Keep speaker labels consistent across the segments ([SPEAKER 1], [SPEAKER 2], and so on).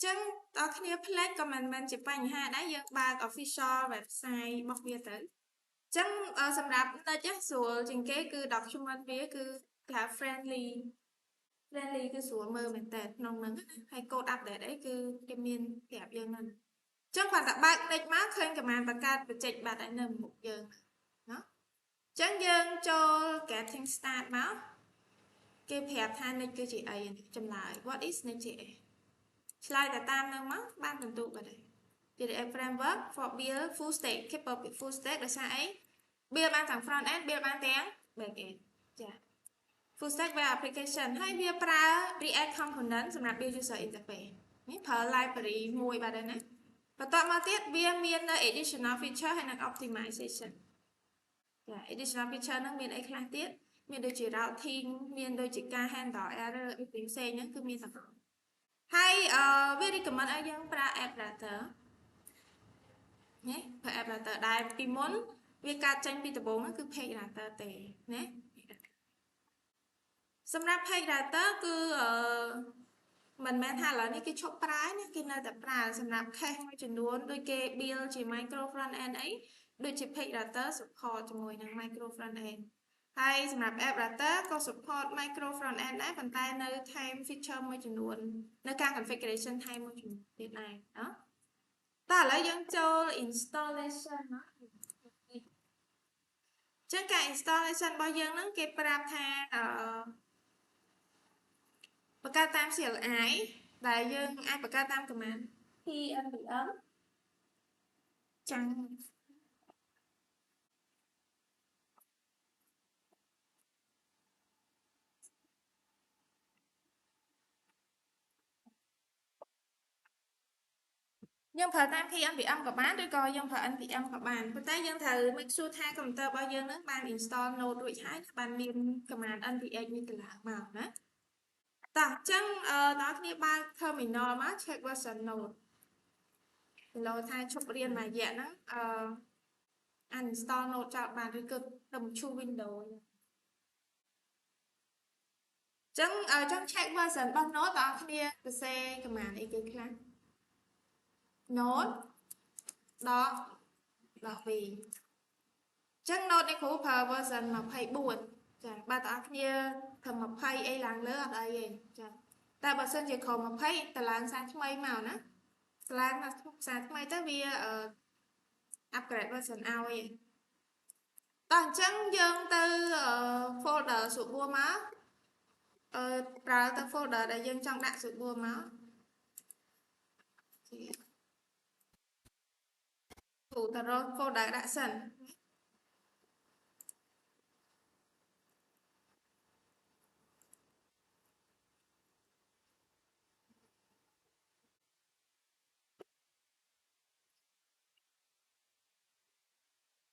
[SPEAKER 1] ចឹងដល់គ្នាផ្លេចក៏មិនជាបញ្ហាដែរយើងបើក official website របស់វាទៅចឹងសម្រាប់តិចស្រួលជាងគេគឺ document វាគឺគេហៅ friendly គឺស្រួលមើលមែនតើក្នុងហ្នឹងហើយ code update អីគឺគេមានប្រាប់យើងហ្នឹងចឹងគាត់តែបើកតិចមកឃើញកម្មាបង្កើត project បាត់ហើយនៅមុខយើងណាចឹងយើងចូល getting start មកគេប្រាប់ថា niche គឺជាអីចម្លើយ what is niche.js ឆ្លើយតែតាមនឹងមកបានបន្ទុកបាត់ហើយ JDF framework for build full stack capable full stack ដោយសារអី build បានទាំង front end build បានទាំង back end ចា full stack web application ហើយវាប្រើ React component សម្រាប់ build user interface នេះប្រើ library មួយបាទណាបន្ទាប់មកទៀតវាមាននៅ additional feature ហើយនិង optimization ចា additional feature ហ្នឹងមានអីខ្លះទៀតមានដូចជា routing មានដូចជាការ handle error អីផ្សេងៗហ្នឹងគឺមានទាំងអស់ហើយវា recommend ឲ្យយើងប្រើ app router ណាប្រើ app router ដែលពីមុនវាកាត់ចេញពីដំបូងហ្នឹងគឺ page router ទេណាសម្រាប់ page router គឺមិនមែនថាឥឡូវនេះគេឈប់ប្រើណាគេនៅតែប្រើសម្រាប់ case មួយចំនួនដូចគេ build ជា micro front end អីដូចជា page router support ជាមួយនឹង micro front end ហើយសម្រាប់ app router ក៏ support micro front end ដែរប៉ុន្តែនៅថែម feature មួយចំនួននៅការ configuration ថែមមួយចំនួនទៀតដែរណាតោះឥឡូវយើងចូល installation ណាចឹងការ installation របស់យើងហ្នឹងគេប្រាប់ថាបង្កើតតាម CLI ដែលយើងអាចបង្កើតតាម command pnpm ចាំយើងប្រើតាម pnpm ក៏បានឬក៏យើងប្រើ npm ក៏បានប៉ុន្តែយើងត្រូវ make sure ថា computer របស់យើងហ្នឹងបាន install node រួចហើយបានមាន command npx នេះទៅឡើងមកណាតោះអញ្ចឹងដល់គ្នាបើក terminal មក check version node លោថាឈប់រៀនមួយរយៈហ្នឹងuninstall node ចោលបានឬក៏ទៅឈូស Windows ចឹងចង់ check version របស់ node បងប្អូនសរសេរ command អីគេខ្លះ node ដក v ចឹង node នេះគ្រូប្រើ version 24ចាបើបងប្អូនធ្វើ20អីឡើងលើអត់អីទេចាតែបើសិនជាក្រោម20តឡើងសារថ្មីមកណាតឡើងសារថ្មីទៅវាupgrade version ឲ្យតោះអញ្ចឹងយើងទៅ folder សួរបួរមកប្រើទៅ folder ដែលយើងចង់ដាក់សួរបួរមកគ្រូទៅរក folder ដាក់សិន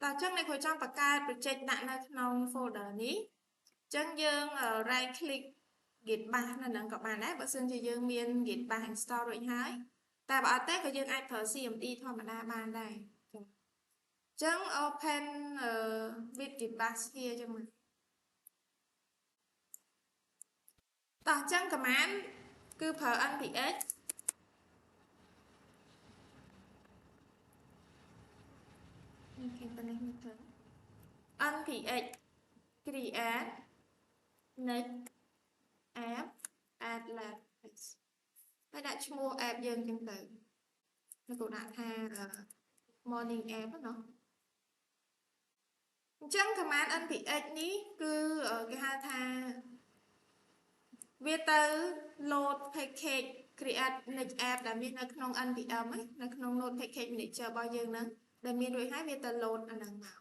[SPEAKER 1] តោះអញ្ចឹងអ្នកគ្រូចង់បង្កើត project ដាក់នៅក្នុង folder នេះអញ្ចឹងយើង right click git bash នៅហ្នឹងក៏បានដែរបើសិនជាយើងមាន git bash install រួចហើយតែបើអត់ទេក៏យើងអាចប្រើ cmd ធម្មតាបានដែរអញ្ចឹង open with git bash here ចឹងមកតោះអញ្ចឹង command គឺប្រើ npx npx create next app add lab ហើយដាក់ឈ្មោះ app យើងចឹងទៅខ្ញុំក៏ដាក់ថា morning app ណាអញ្ចឹង command npx នេះគឺគេហៅថាវាទៅ load package create next app ដែលមាននៅក្នុង npm នៅក្នុង node package manager របស់យើងហ្នឹងដែលមានរួចហើយវាទៅ load អាហ្នឹងមក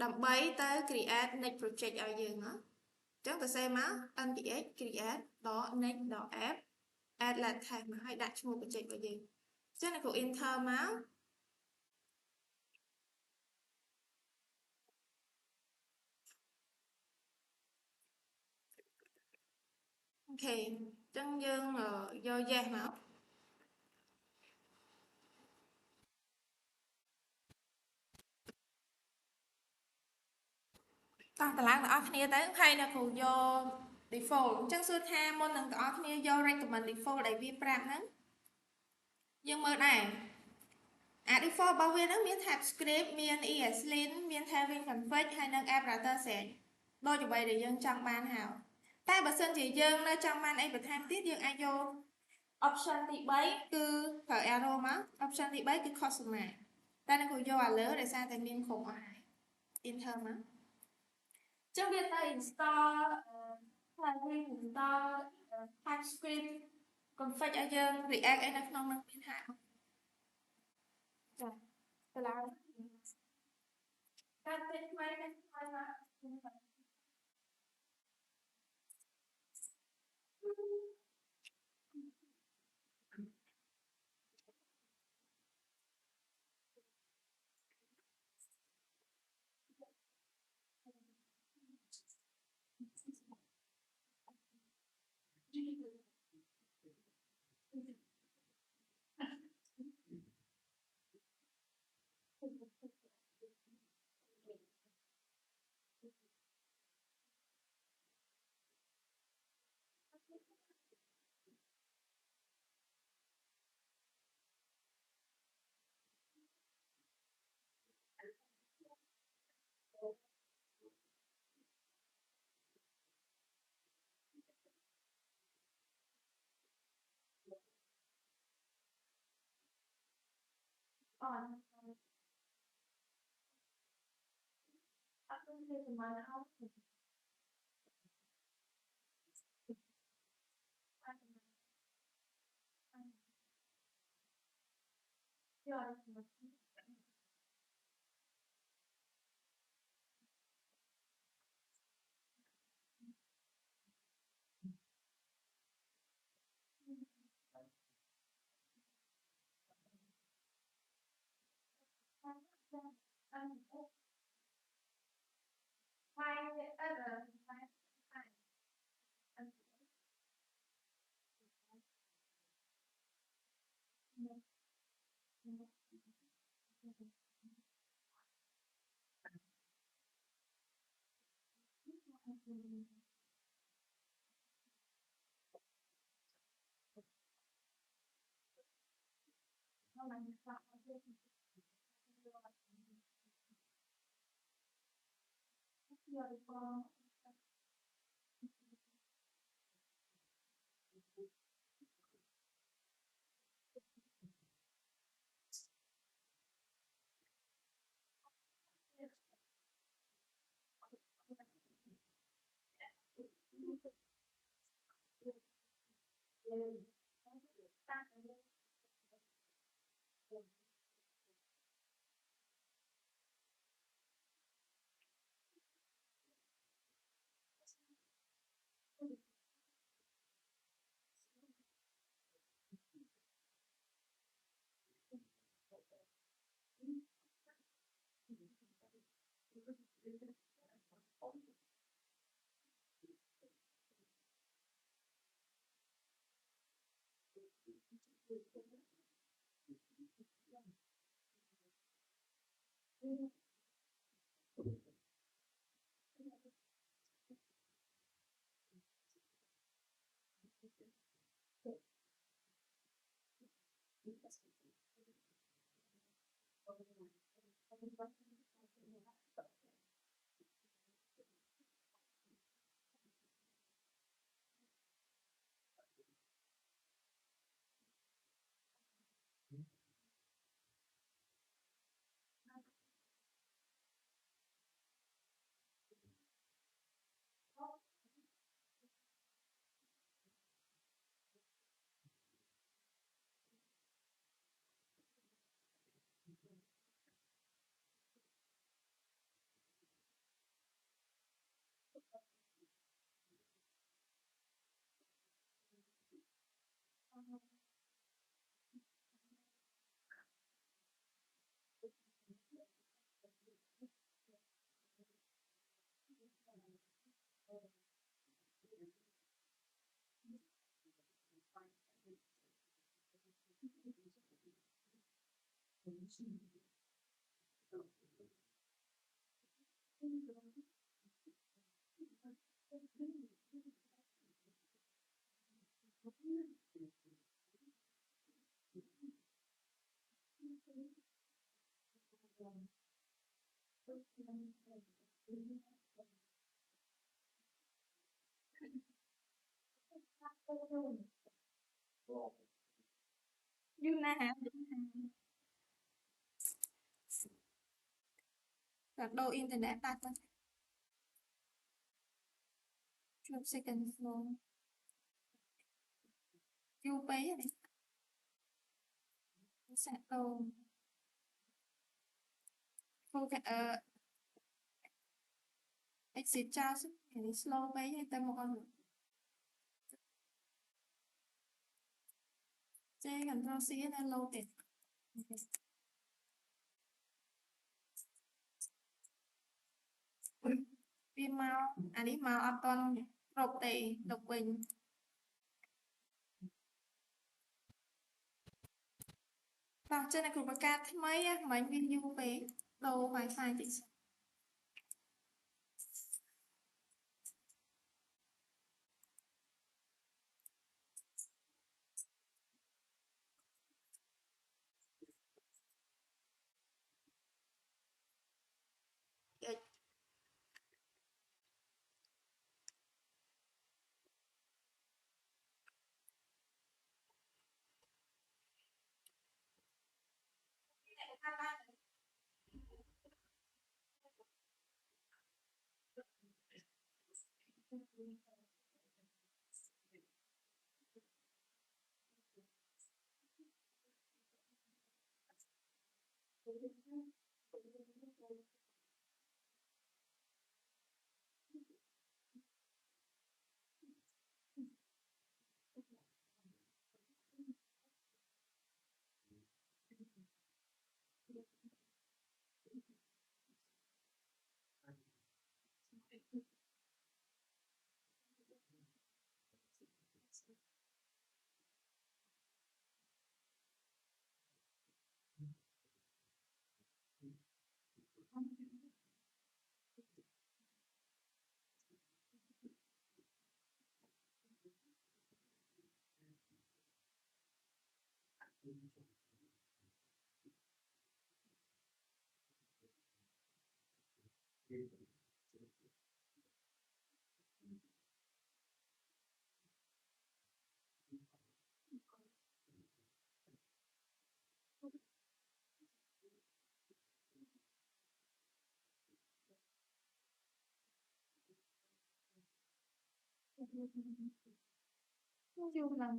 [SPEAKER 1] ដើម្បីទៅ create next project ឲ្យយើងណាអញ្ចឹងទៅសេមក npx create .next .app add lab tag មកឲ្យដាក់ឈ្មោះ project របស់យើងអញ្ចឹងអ្នកគ្រូ enter មកអូខេអញ្ចឹងយើងយក yes មកតោះតឡើងទាំងអស់គ្នាទៅហើយអ្នកគ្រូយក default អញ្ចឹងសួរថាមុននឹងទាំងអស់គ្នាយក recommend default ដែលវាប្រាប់ហ្នឹង dương mơ này default របស់វាហ្នឹងមាន TypeScript មាន ESLint មាន Tailwind config ហើយនិង Apparatus set ដូចអ្វីដែលយើងចង់បានហើយតែបើសិនជាយើងនៅចង់បានអីបន្ថែមទៀតយើងអាចយក option ទី3គឺប្រើ arrow មក option ទី3គឺ customize តែនឹងគូយកអាលើដោយសារតែមានគ្រប់អស់ហើយ enter មកចឹងវាទៅ install Tailwind install TypeScript config ឲ្យយើង React អីនៅក្នុងនឹងមានហើយចាទៅឡើងការពេញថ្មីនេះហើយមក on. Aku đi từ ngoài không? Rồi. Yuna hả? Các đồ internet đặt lên second floor. View page này. Sẽ đồ. Cô exit charge thì slow page hay tên một con nữa. C control C là low tiền. Vì màu, đi màu auto rotate độc bình. Vâng, trên này cũng có card mấy á, mấy view về đồ wifi thì nói chung là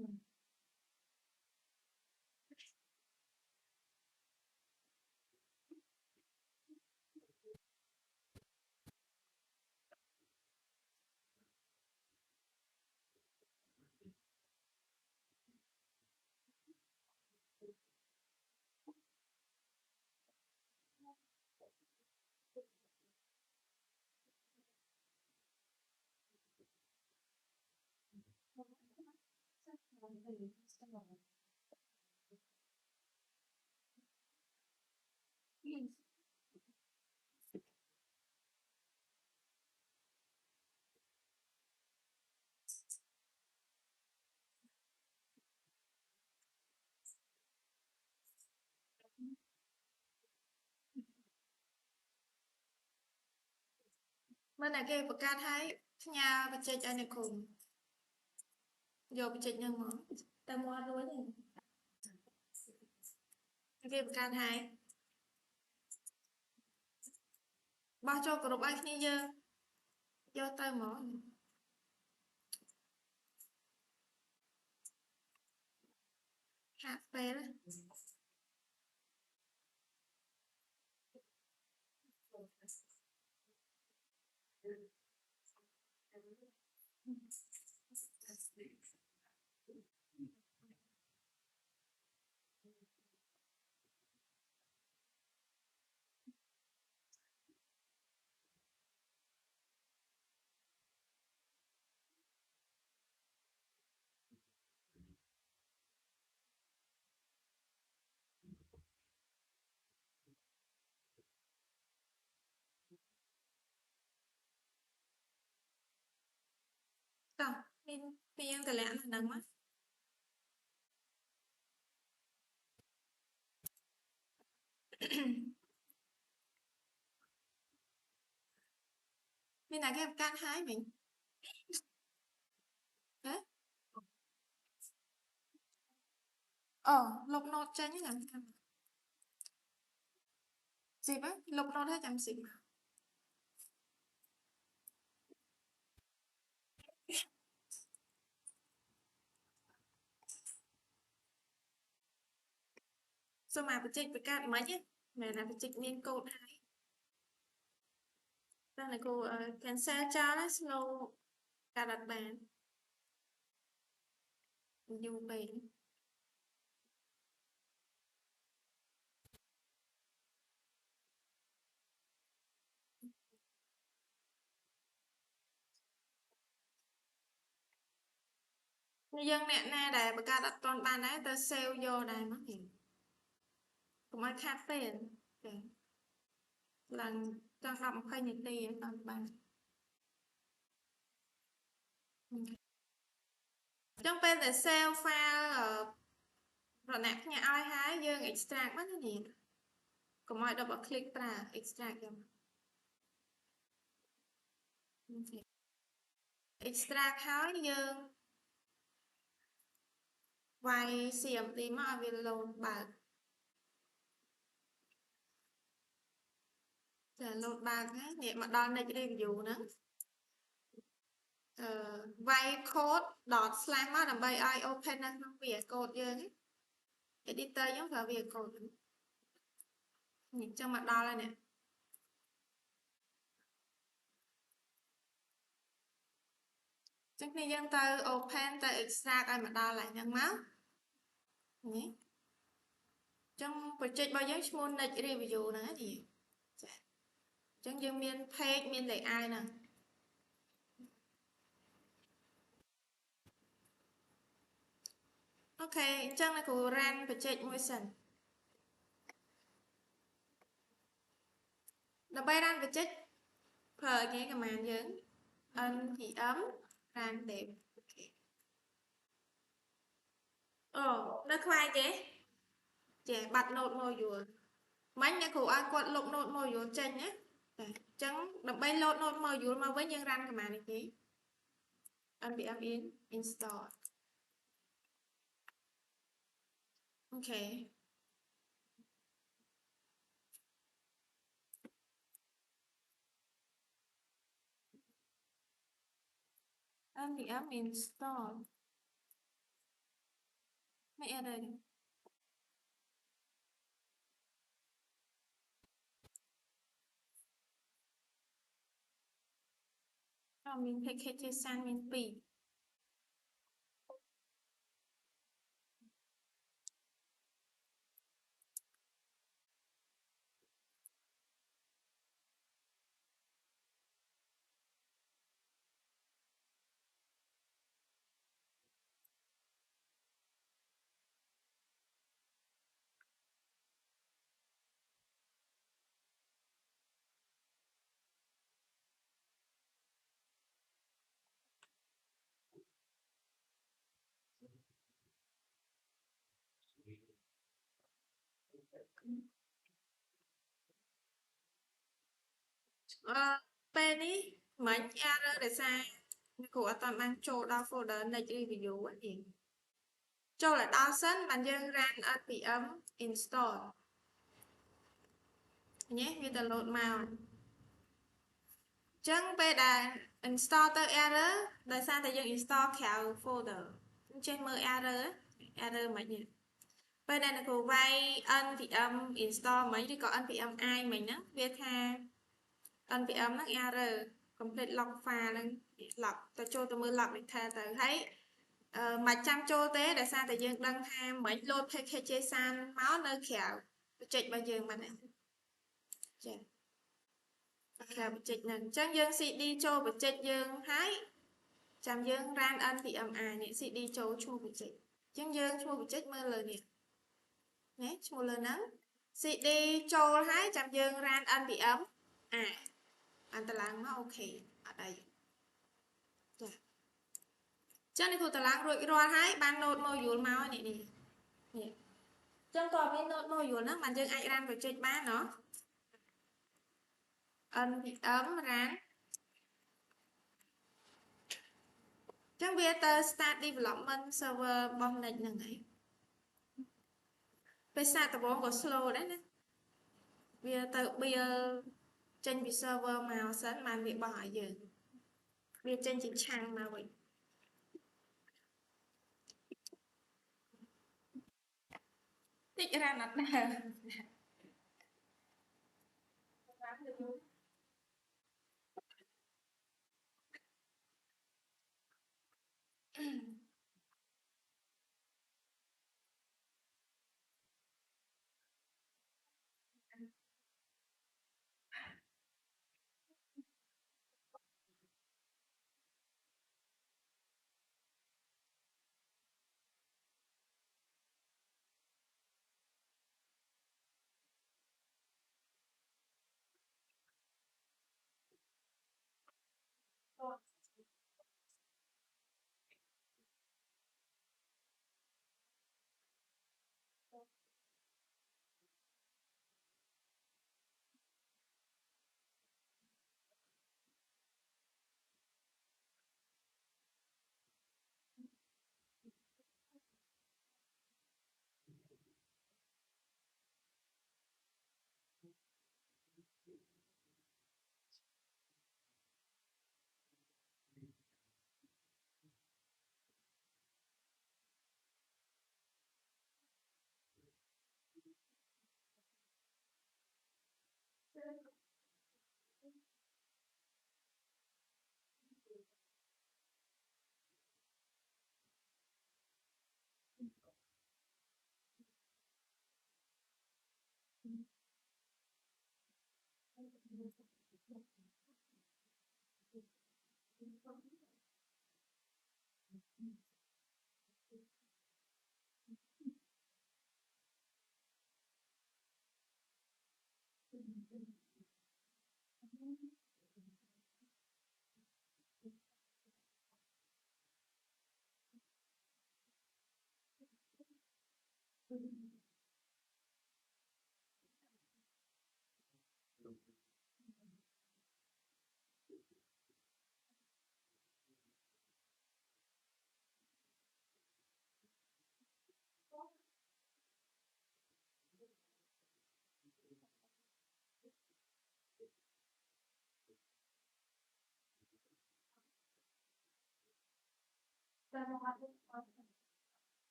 [SPEAKER 1] bên này kia bật ca thấy nhà bật chơi cho này cùng giờ bật chơi nhân món ta mua rồi này kia bật ca thấy bao cho group ai kia giờ do tay món hạt về đó tao mình cái lẽ là nắng mắt មានតែគេបង្កើតហើយមិញហ៎អូលុប note ចេញចាំស៊ីបលុប note ហើយចាំស៊ីបសូមអាបច្ចេកបង្កើតមិនហ្នឹងមែនអាបច្ចេកមានកូដហើយតែអ្នកគ្រូ cancel ចោលណា slow កាត់អត់បានយូរពេកយើងអ្នកណាដែលបង្កើតអត់ទាន់បានដែរទៅ save យកដែរមកនេះកុំឲ្យខាតពេលចាឡើងចង់10 20នាទីអត់បានអញ្ចឹងពេលតែ save file រណៈផ្ញើឲ្យហើយយើង extract មកនេះកុំឲ្យ double click ប្រើ extract យក extract ហើយយើងវាយ CMD មកឲ្យវា load បើកចា load បើកហើយនេះមកដល់ next review ហ្នឹងវាយ code dot slash មកដើម្បីឲ្យ open នៅក្នុងវា code យើង editor យើងប្រើវា code នេះអញ្ចឹងមកដល់ហើយនេះចឹងគ្នាយើងទៅ open ទៅ extract ឲ្យមកដល់ហើយហ្នឹងមកនេះចឹង project របស់យើងឈ្មោះ next review ហ្នឹងនេះចាចឹងយើងមាន page មាន layout ហ្នឹងអូខេអញ្ចឹងគ្រូ run project មួយសិនដើម្បី run project ប្រើគេ command យើង npm run dev អូនៅខ្វាយទេចាបាត់ node module មិញអ្នកគ្រូឲ្យគាត់លុប node module ចេញណាតែអញ្ចឹងដើម្បី load node module មកវិញយើង run command នេះទេ npm install អូខេ npm install ไม่อะไรមាន package JSON មាន2ពេលនេះមិញ error ដោយសារគ្រូអត់បានចូលដល់ folder next review នេះចូលឲ្យដល់សិនបានយើង run npm install ញ៉េវាទៅ load មកអញ្ចឹងពេលដែល install ទៅ error ដោយសារតែយើង install ក្រៅ folder អញ្ចឹងមើល error មិននេះពេលដែលអ្នកគ្រូវាយ npm install មិញឬក៏ npm i មិញហ្នឹងវាថា npm ហ្នឹង error complete log file ហ្នឹង log ទៅចូលទៅមើល log detail ទៅហើយមិនចាំចូលទេដោយសារតែយើងដឹងថាមិន load package JSON មកនៅក្រៅ project របស់យើងមិនណាចាក្រៅ project ហ្នឹងអញ្ចឹងយើង cd ចូល project យើងហើយចាំយើង run npm i នេះ cd ចូលឈ្មោះ project អញ្ចឹងយើងឈ្មោះ project មើលលើនេះណាឈ្មោះលើហ្នឹង cd ចូលហើយចាំយើង run npm i អានតឡើងមកអូខេអត់អីចាចឹងនេះគ្រូតឡើងរួចរាល់ហើយបាន node module មកនេះនេះចឹងក៏មាន node module ហ្នឹងបានយើងអាច run project បានเนาะ npm run Chẳng vì tờ start development server bom nịch nè ấy. Bây giờ tờ bóng có slow đấy nè. Vì tờ bây giờ trên bị server màu sẵn mà bị bỏ giờ. Vì trên chỉ trang mà vậy. Thích ra nó nè.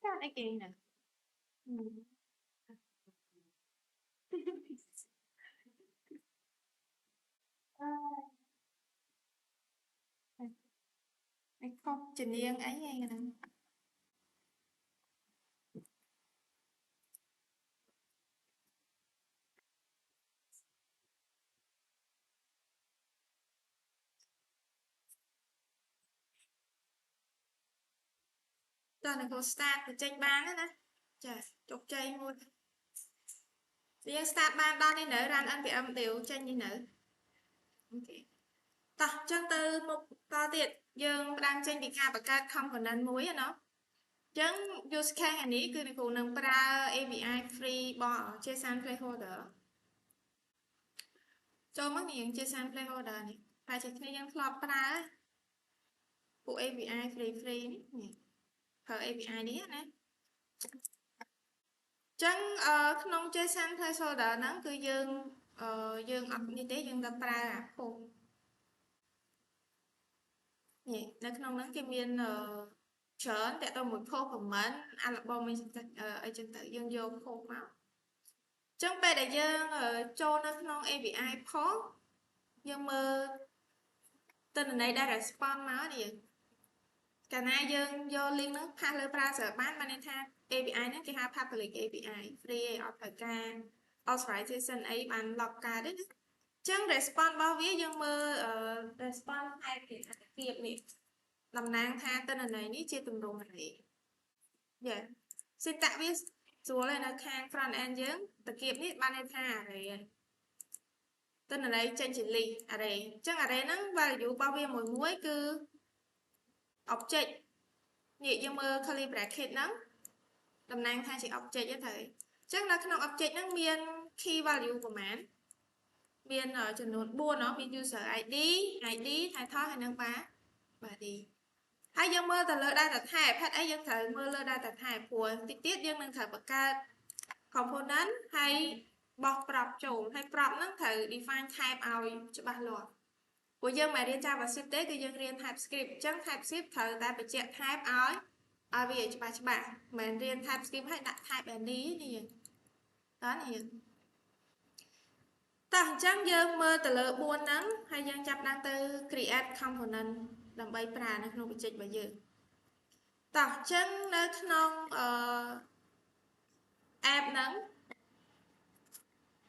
[SPEAKER 1] Sao đây kì nè. Anh không trình yên ấy ngay nè. Đó là cô start từ trên ban đó nè. Trời, chụp chay luôn. Riêng start ban đó đi nữa rằng anh bị âm tiểu trên đi nữa. Ok. Ta, chân từ một to tiệt dương đang trên bị ca và ca component muối à nó. Chân use case anh ấy cứ cô nâng pra API free bỏ JSON placeholder. Cho mất những JSON placeholder này. Phải chỉ khi dân flop pra của API free nè. Thở API đi nè. Chân không JSON placeholder nó cứ dương ập như thế dương tập pra à cô. Nè, nó không nó cái miền chớn để tôi một khô của mến ăn là bò mình ở trên tự dương vô khô máu. Trong bài đại dương cho nó không API port nhưng mà tên này đã respond máu đi. Cả na dương vô liên nó pha lơ pra sở bán mà nên tha API nó cái ha public API free author authorization ấy bán lọc cả đấy. Chẳng respond bao vía dương mơ respond hai cái việc này làm nàng tha tên này ní chia từng đồ này. Dạ. Xin tạ biết xuống lên là khang front end dương tập kiệp ní ban nên tha rồi tên này trên chỉ lì ở đây chắc ở đây nó và dụ bao vía mỗi muối cứ object nhị dương mơ curly bracket nó làm nàng tha chỉ object như thế chắc là cái object nó miên key value của mán miền ởចំនួន4nóមាន user ID ថៃថោះហើយនឹងបាទ D ហើយយើងមើលទៅលើ data type ហេតុអីយើងត្រូវមើលលើ data type ព្រោះតិចទៀតយើងនឹងត្រូវបង្កើត component ហើយបោះ prop ចូលហើយ prop ហ្នឹងត្រូវ define type ឲ្យច្បាស់លាស់ព្រោះយើងមិនរៀន JavaScript ទេគឺយើងរៀន TypeScript អញ្ចឹង TypeScript ត្រូវតែបញ្ជាក់ type ឲ្យវាច្បាស់មិនរៀន TypeScript ហើយដាក់ type any នេះតើនេះតោះអញ្ចឹងយើងមើលទៅលើ4ហ្នឹងហើយយើងចាប់ដាក់ទៅ create component ដើម្បីប្រើនៅក្នុង project របស់យើងតោះអញ្ចឹងនៅក្នុងapp ហ្នឹង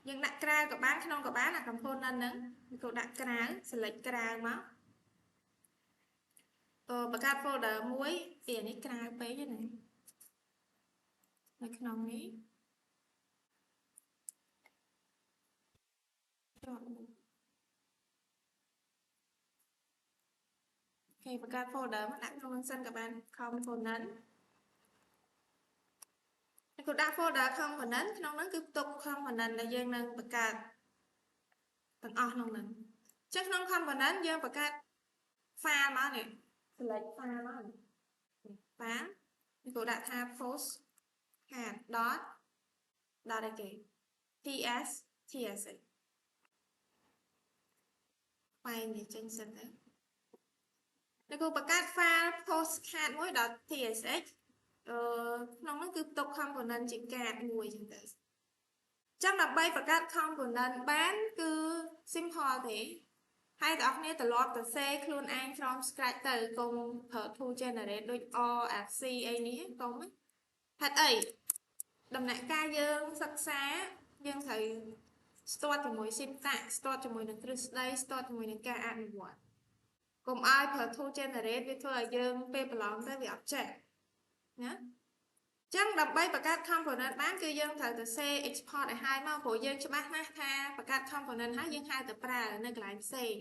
[SPEAKER 1] យើងដាក់ក្រៅក៏បានក្នុងក៏បានអា component ហ្នឹងគឺដាក់ក្រៅ select ក្រៅមកបង្កើត folder មួយពីនេះក្រៅពេកទេណានៅក្នុងនេះគេបង្កើត folder មកដាក់ក្នុងសិនក៏បាន component គឺដាក់ folder component ក្នុងហ្នឹងគឺផ្ទុក component ដែលយើងនឹងបង្កើតទាំងអស់ក្នុងហ្នឹងអញ្ចឹងក្នុង component យើងបង្កើត file មកនេះ select file មក file គឺដាក់ថា post card dot អីគេ ts បែរនេះចេញសិនទៅគឺបង្កើត file postcard មួយ .tsx ក្នុងនោះគឺផ្ទុក component ជា card មួយចឹងទៅចឹងដើម្បីបង្កើត component បានគឺ simple ទេហើយបងប្អូនត្រឡប់ទៅសេខ្លួនឯង from scratch ទៅកុំប្រើ tool generate ដូច RFC អីនេះកុំហេតុអីដំណាក់កាលយើងសិក្សាយើងត្រូវ start ជាមួយ syntax start ជាមួយនឹងទ្រឹស្ដី start ជាមួយនឹងការអនុវត្តកុំឲ្យប្រើ tool generate វាធ្វើឲ្យយើងពេលប្រឡងទៅវាអត់ចេះណាចឹងដើម្បីបង្កើត component បានគឺយើងត្រូវទៅ say export ឲ្យហើយមកព្រោះយើងច្បាស់ណាស់ថាបង្កើត component ហើយយើងហៅទៅប្រើនៅកន្លែងផ្សេង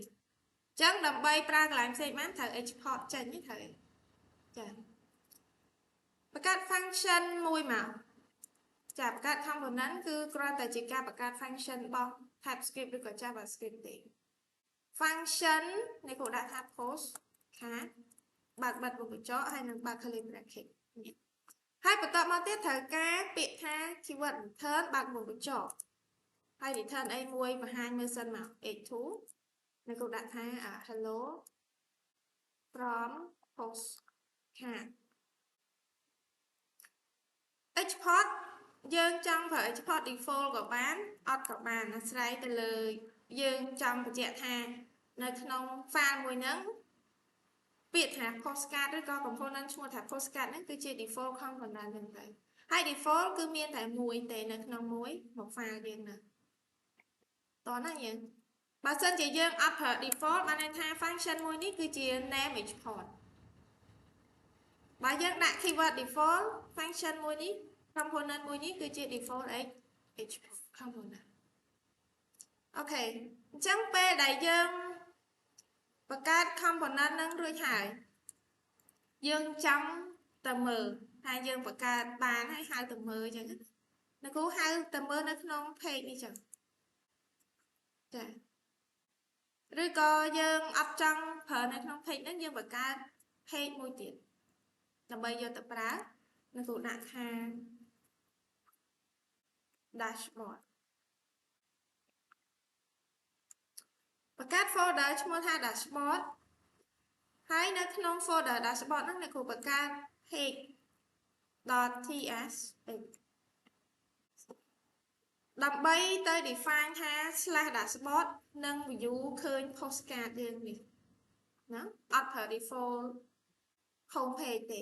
[SPEAKER 1] ចឹងដើម្បីប្រើកន្លែងផ្សេងបានត្រូវ export ចេញត្រូវចាបង្កើត function មួយមកចាបង្កើត component គឺគ្រាន់តែជាការបង្កើត function របស់ TypeScript ឬក៏ JavaScript ទេ function នេះគូដាក់ថា post card បើកបិទវងកញ្ចក់ហើយនឹងបើក curly bracket នេះហើយបន្តមកទៀតត្រូវការពាក្យថា keyword return បើកវងកញ្ចក់ហើយ return អីមួយបង្ហាញមើលសិនមក h2 នេះគូដាក់ថា hello from post card export យើងចង់ប្រើ export default ក៏បានអត់ក៏បានអាស្រ័យទៅលើយើងចង់បញ្ជាក់ថានៅក្នុង file មួយហ្នឹងពាក្យថា postcard ឬក៏ component ឈ្មោះថា postcard ហ្នឹងគឺជា default component ហ្នឹងទៅហើយ default គឺមានតែមួយទេនៅក្នុងមួយមក file យើងហ្នឹងតោះណាយើងបើសិនជាយើងអត់ប្រើ default បានន័យថា function មួយនេះគឺជា name export បើយើងដាក់ keyword default function មួយនេះ component មួយនេះគឺជា default export component អូខេអញ្ចឹងពេលដែលយើងបង្កើត component នឹងរួចហើយយើងចាំទៅមើលថាយើងបង្កើតបានហើយហៅទៅមើលអញ្ចឹងអ្នកគ្រូហៅទៅមើលនៅក្នុង page នេះចឹងចាឬក៏យើងអត់ចង់ប្រើនៅក្នុង page ហ្នឹងយើងបង្កើត page មួយទៀតដើម្បីយកទៅប្រើអ្នកគ្រូដាក់ថា dashboard បង្កើត folder ឈ្មោះថា dashboard ហើយនៅក្នុង folder dashboard ហ្នឹងអ្នកគ្រូបង្កើត page.ts ដើម្បីទៅ define ថា /dashboard នឹង view ឃើញ postcard យើងនេះណាអត់ប្រើ default home page ទេ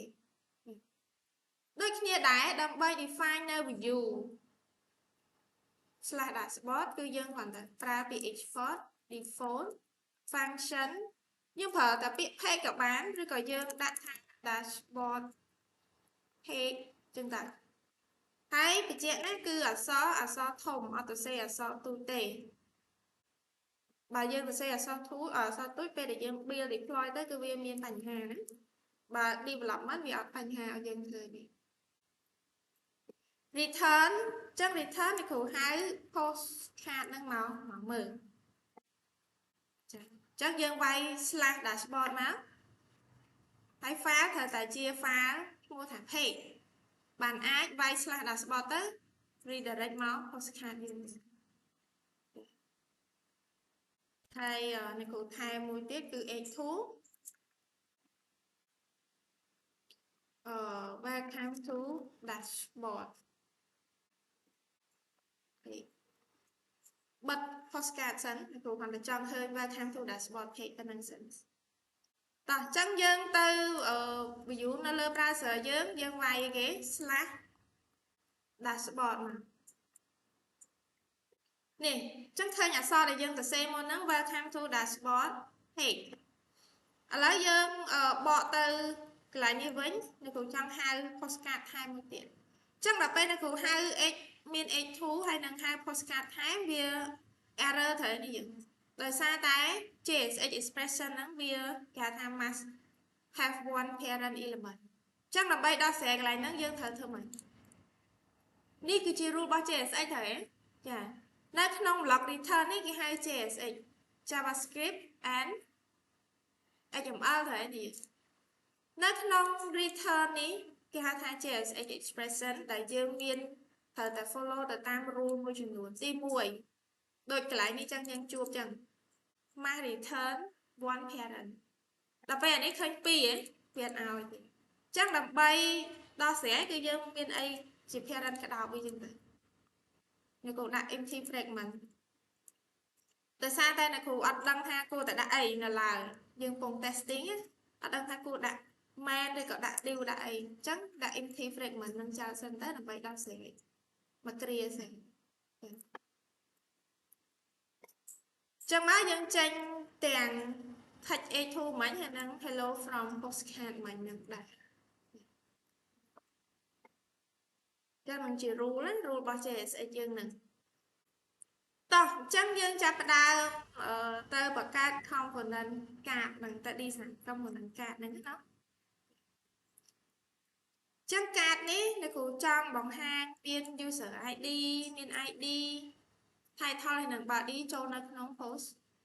[SPEAKER 1] ដូចគ្នាដែរដើម្បី define នៅ view /dashboard គឺយើងគ្រាន់តែប្រើពាក្យ export default function យើងប្រើតែពាក្យ page ក៏បានឬក៏យើងដាក់ថា dashboard page ចឹងទៅហើយបញ្ជាក់នេះគឺអក្សរធំអត់ទៅសេអក្សរទូចទេបើយើងទៅសេអក្សរទូចពេលដែលយើង build deploy ទៅគឺវាមានបញ្ហាណាបើ development វាអត់បញ្ហាឲ្យយើងធ្វើនេះ return ចឹង return នេះគ្រូហៅ postcard ហ្នឹងមកមើល chắc dương vay slash dashboard máu hãy phá thời tại chia phá mua thả page bạn ái vay slash dashboard tới redirect máu postcard dương thay này cụ thay mùi tiết cứ ếch thú welcome to dashboard bật postcard sẵn này cụ hoàn chọn hơi welcome to dashboard page tân năng sẵn ta chẳng dân từ ví dụ nó lên browser dân vay cái slash dashboard mà nè chắc thay nhà so để dân ta xem môn nắng welcome to dashboard hey lấy dân bỏ từ lại như với này cũng trong hai postcard 20 tiền chắc là bên này cũng hai miền thú hay năng hai postcard hai bia error thời đi dựng đời xa tái JSX expression nắng bia cả tham must have one parent element chắc là bây đó sẽ lại nắng dân thời thương mình ní cứ chỉ rule bao JSX thời chà nơi không lọc return ní cái hai JSX JavaScript and HTML thời đi nơi không return ní cái hai thay JSX expression đại dương miền thời tại follow the time rule môi trường nguồn ti mùi đôi cái lại ní chẳng nhân chuột chẳng mà return one parent là bây giờ ní khơi pi ấy Việt nào chắc là bay đo sẽ cái dương miền ấy chỉ parent cái đầu bây giờ như cô đặt empty fragment từ xa đây là cô ắt đăng ha cô tại đã ấy là dương cùng testing á ắt đăng ha cô đặt man đây có đặt điều đại chắc đặt empty fragment nâng chào sân tới là bay đo sẽ mà clear sẽ trong má dân tranh tiền thạch e thu mấy nhà năng hello from postcard mình nhận đặt cho mình chỉ rule bao giờ sẽ dương nè tao chẳng dương chạp đa tơ bạc cát không còn nên cạt bằng ta đi sẵn không còn nên cạt nâng đó chẳng cạt ní là cụ trong bóng hang biên user ID biên ID thay thôi nâng bà đi cho nó nóng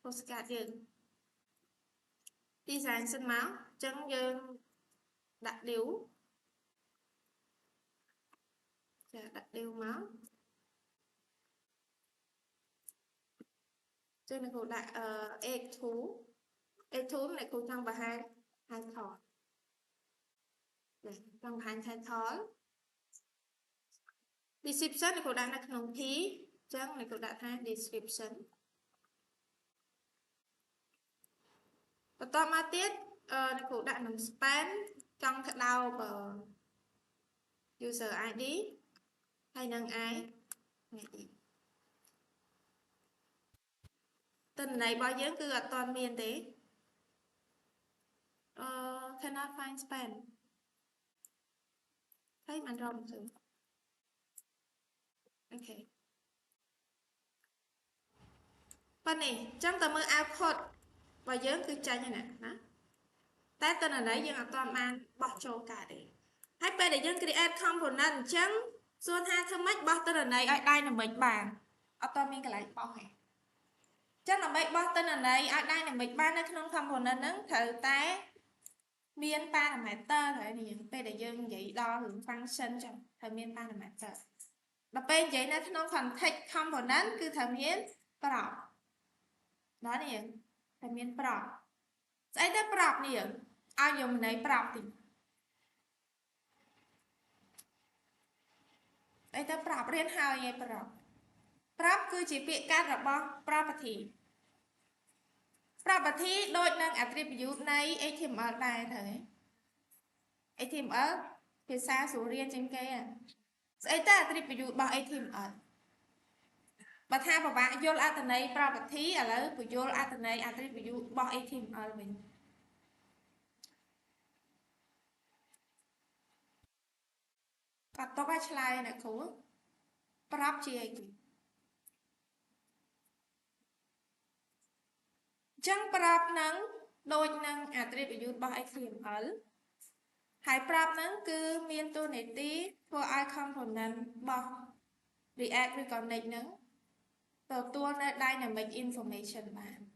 [SPEAKER 1] postcard dương design sân máu chẳng dương đặt điếu đặt điếu máu cho nên cô đặt egg thú này cô trong bà hai thỏ trong hai thỏ description này cô đặt là không thí chẳng này cô đặt hai description và to ma tiết này cô đặt nằm span trong thật đau của user ID hay năng ai tên này bao nhiêu cứ ở toàn miền thế cannot find span thấy mình rộng thử ok bên này trong tờ mơ output và dưỡng cứ chạy như này đó tại tên là đấy nhưng mà toàn mang bỏ chỗ cả đấy hãy bên để dưỡng create component chẳng xuân ha thơm mách bỏ tên là này ở đây là mình bàn ở toàn mình cái lại bỏ hẹp chắc là mấy bot tên là này ở đây là mình ban nó không component nó thử té miên ba là master thôi thì bây để dương vậy đo hưởng function cho thử miên ba là master và bên vậy nó không còn take component cứ thử miên prop đó nè thử miên prop sẽ tới prop nè ai dùng này prop thì đây tới prop riêng hai vậy prop cứ chỉ bị cắt rồi bo property property đôi năng attribute này HTML này thế HTML phía xa số riêng trên kia sẽ ta attribute bằng HTML và tha vào bạn vô alternate property ở đó của vô alternate attribute bằng HTML mình và tôi bắt slide này cũng prop gì chẳng prop nắng đôi năng attribute bằng HTML hai prop nắng cứ miên tu này tí for i component bằng react với connect nắng tờ tua dynamic information bạn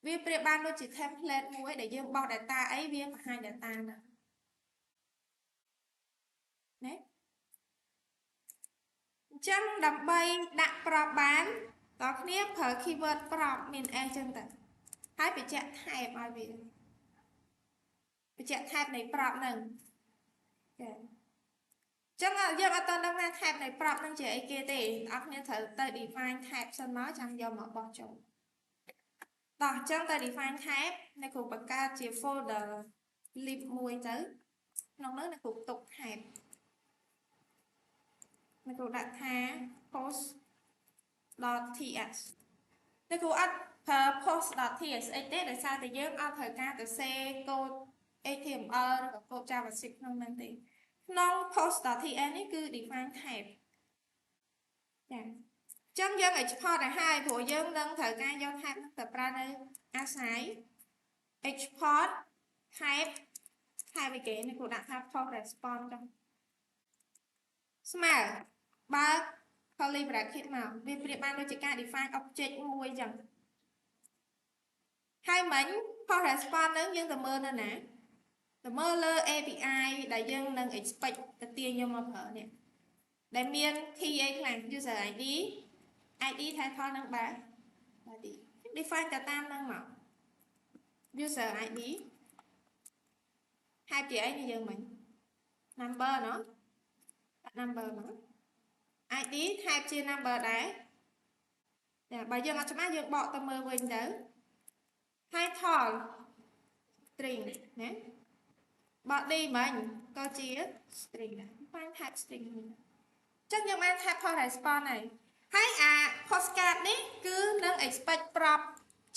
[SPEAKER 1] វាប្រៀបបានដូចជា template មួយដែលយើងបោះ data អីវាបង្ហាញ data ហ្នឹងណាអញ្ចឹងដើម្បីដាក់ប្របបានតើគ្នាប្រើ keyword ប្របមានអីចឹងទៅហើយបញ្ជាក់ type ឲ្យវាបញ្ជាក់ type នៃប្របហ្នឹងចាចឹងយើងអត់តដឹងថា type នៃប្របហ្នឹងជាអីគេទេអ្នកគ្នាត្រូវទៅ define type សិនមកចាំយកមកបោះចូលតោះអញ្ចឹងទៅ define type អ្នកគ្រូបង្កើតជា folder lib មួយទៅក្នុងនោះអ្នកគ្រូទុក type អ្នកគ្រូដាក់ថា post.ts អ្នកគ្រូអត់ប្រើ post.ts អីទេដោយសារតែយើងអត់ត្រូវការទៅសេកូដ HTML ឬក៏កូដ JavaScript ក្នុងហ្នឹងទេក្នុង post.ts នេះគឺ define type ចាចឹងយើងឲ្យ export ទៅហើយព្រោះយើងនឹងត្រូវការយក type ហ្នឹងទៅប្រើនៅអាស្រ័យ export type ឯគេនេះគ្រូដាក់ថា post response ចឹងស្មើបើក curly bracket មកវាប្រៀបបានដូចជាការ define object មួយចឹងហើយមិញ post response ហ្នឹងយើងទៅមើលនៅណាទៅមើលលើ API ដែលយើងនឹង expect ទៅទាញយកមកប្រើនេះដែលមាន key អីខ្លះ user ID ID title នឹងបាទ ID define ទៅតាមនឹងមក user ID ហើយជាអីនេះយើងមិញ number ណោះ number មក ID type ជា number ដែរតែបើយើងអត់ច្បាស់យើងបកទៅមើលវិញទៅ title string ណា body មិញក៏ជា string ដែរបាន type string ចឹងយើងបាន type post response ហើយអា postcard នេះគឺនឹង expect ប្រាប់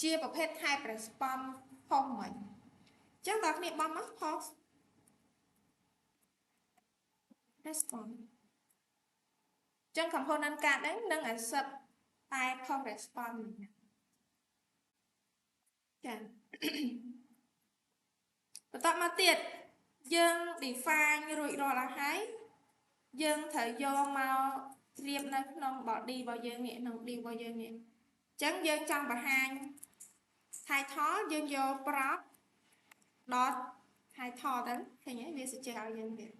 [SPEAKER 1] ជាប្រភេទ type response ផងមិញចឹងដល់គ្នាបំមក post response ចឹង component card ហ្នឹងនឹង accept តែ post response ចាបន្តមកទៀតយើង define រួចរាល់អស់ហើយយើងត្រូវយកមកត្រៀមនៅក្នុង body របស់យើងនេះក្នុង div របស់យើងនេះអញ្ចឹងយើងចង់បង្ហាញ title យើងយក prop dot title ទៅឃើញទេវា suggest ឲ្យយើងទៀត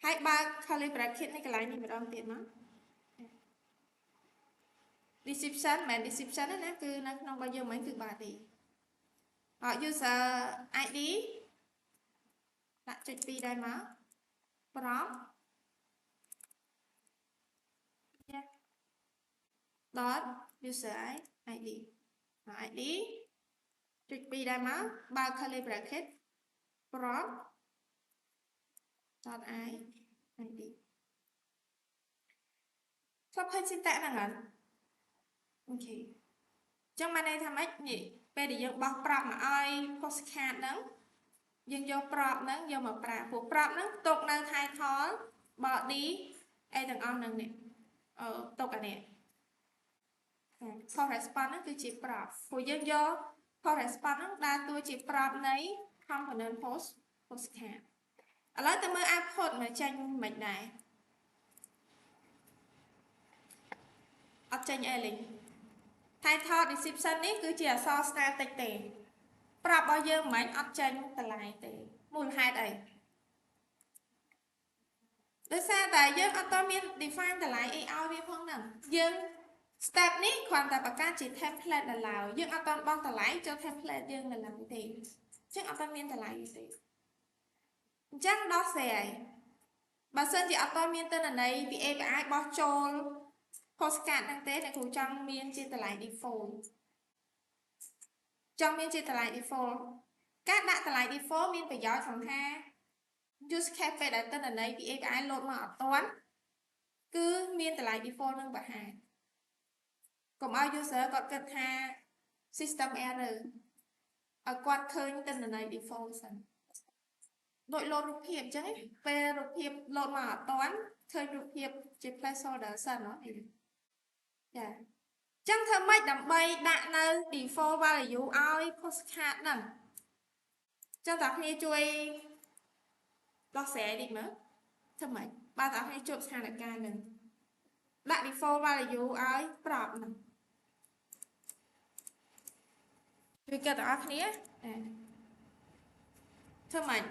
[SPEAKER 1] ហើយបើក curly bracket នេះកន្លែងនេះម្ដងទៀតមក description មិន description ណាគឺនៅក្នុងរបស់យើងមិនគឺ body user ID ដាក់ចុច2ដែរមក prompt dot user ID ID ចុច2ដែរមកបើក curly bracket prompt dot ID ស្បឃើញ syntax ហ្នឹងអត់អូខេចឹងបានន័យថាម៉េចនេះពេលដែលយើងបោះប្រាប់មកឲ្យ postcard ហ្នឹងយើងយកប្រាប់ហ្នឹងយកមកប្រើព្រោះប្រាប់ហ្នឹងទុកនៅ title body អីទាំងអស់ហ្នឹងនេះទុកអានេះ post response ហ្នឹងគឺជាប្រាប់ព្រោះយើងយក post response ហ្នឹងដើរតួជាប្រាប់នៃ component postcard ឥឡូវទៅមើល output មកចេញមិនដែរអត់ចេញអីលេង title description នេះគឺជាអក្សរ static ទេប្រាប់របស់យើងមិនអត់ចេញតម្លៃទេមូលហេតុអីដោយសារតែយើងអត់តមាន define តម្លៃអីឲ្យវាផងហ្នឹងយើង step នេះគ្រាន់តែបង្កើតជា template នៅឡើយយើងអត់តបោះតម្លៃចូល template យើងនៅឡើយទេអញ្ចឹងអត់តមានតម្លៃទេអញ្ចឹងដោះស្រាយបើសិនជាអត់តមានទិន្នន័យពី API បោះចូល postcard ហ្នឹងទេអ្នកគ្រូចង់មានជាតម្លៃ default ចង់មានជាតម្លៃ default ការដាក់តម្លៃ default មានប្រយោជន៍ក្នុងថា use case ពេលដែលទិន្នន័យពី API លោតមកអត់ទាន់គឺមានតម្លៃ default នឹងបង្ហាញកុំឲ្យ user គាត់គិតថា system error ឲ្យគាត់ឃើញទិន្នន័យ default សិនដូចលោតរូបភាពអញ្ចឹងពេលរូបភាពលោតមកអត់ទាន់ឃើញរូបភាពជា placeholder សិនចាចឹងធ្វើម៉េចដើម្បីដាក់នៅ default value ឲ្យ postcard ហ្នឹងចឹងតើគ្នាជួយដោះស្រាយតិចមើលធ្វើម៉េចបើតើគ្នាជួបស្ថានភាពហ្នឹង ដាក់ default value ឲ្យប្រាប់ហ្នឹងជួយគិតទាំងអស់គ្នាធ្វើម៉េច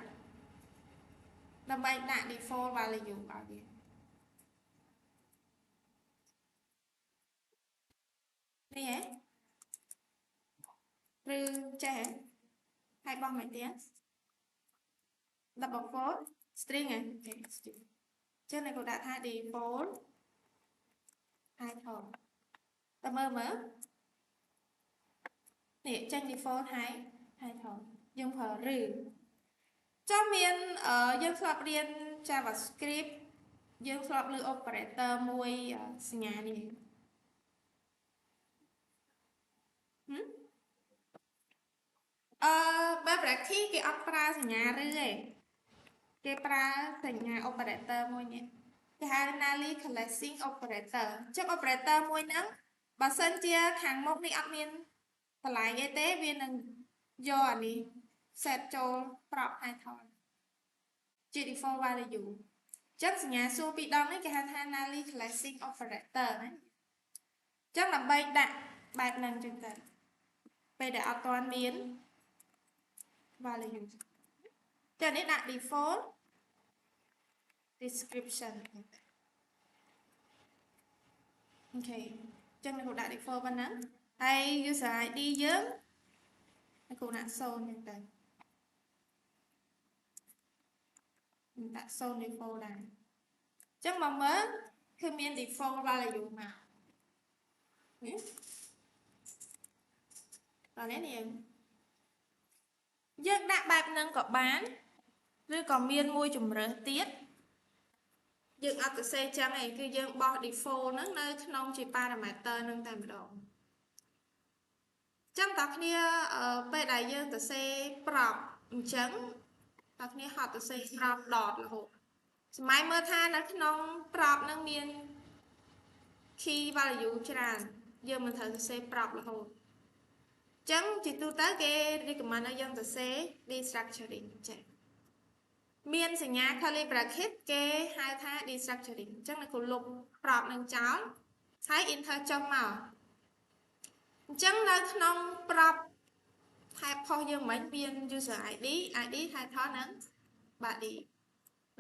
[SPEAKER 1] ដើម្បីដាក់ default value ឲ្យវានេះហ៎ឬចេះហើយបោះមិនទៀត double quote string ហ៎ចឹងនេះគាត់ដាក់ថា default title តើមើលនេះចេញ default title យើងប្រើឬចាំមានយើងធ្លាប់រៀន JavaScript យើងធ្លាប់លើ operator មួយសញ្ញានេះBracket គេអត់ប្រើសញ្ញាឬទេគេប្រើសញ្ញា operator មួយនេះគេហៅ null collecting operator ចឹង operator មួយហ្នឹងបើសិនជាខាងមុខនេះអត់មានកន្លែងអីទេវានឹងយកអានេះ set ចូលប្រាប់ title ជា default value ចឹងសញ្ញាសួរពីរដងនេះគេហៅថា null collecting operator ណាចឹងដើម្បីដាក់បែបហ្នឹងចឹងទៅពេលដែលអត់ទាន់មាន value ចឹងនេះដាក់ default description អូខេចឹងគ្រូដាក់ default ប៉ុណ្ណឹងហើយ user ID យើងគ្រូដាក់0ចឹងទៅដាក់0 default ដែរចឹងមកមើលគឺមាន default value មកតនេះយើងដាក់បែបហ្នឹងក៏បានឬក៏មានមួយជំរើសទៀតយើងអត់ទៅសេចឹងឯងគឺយើងបោះ default ហ្នឹងនៅក្នុងជា parameter ហ្នឹងតែម្ដងចឹងតើគ្នាពេលដែលយើងទៅសេប្រាប់អញ្ចឹងតើគ្នាហត់ទៅសេប្រាប់ dot រហូតសម័យមើលថានៅក្នុងប្រាប់ហ្នឹងមាន key value ច្រើនយើងមិនត្រូវទៅសេប្រាប់រហូតចឹងជាទូទៅគេ recommend ឲ្យយើងទៅសេ destructuring ចេះមានសញ្ញា curly bracket គេហៅថា destructuring អញ្ចឹងគ្រូលុបប្រាប់នឹងចោលហើយ enter ចុះមកអញ្ចឹងនៅក្នុងប្រាប់ type ផុសយើងមិនមាន user ID title និង body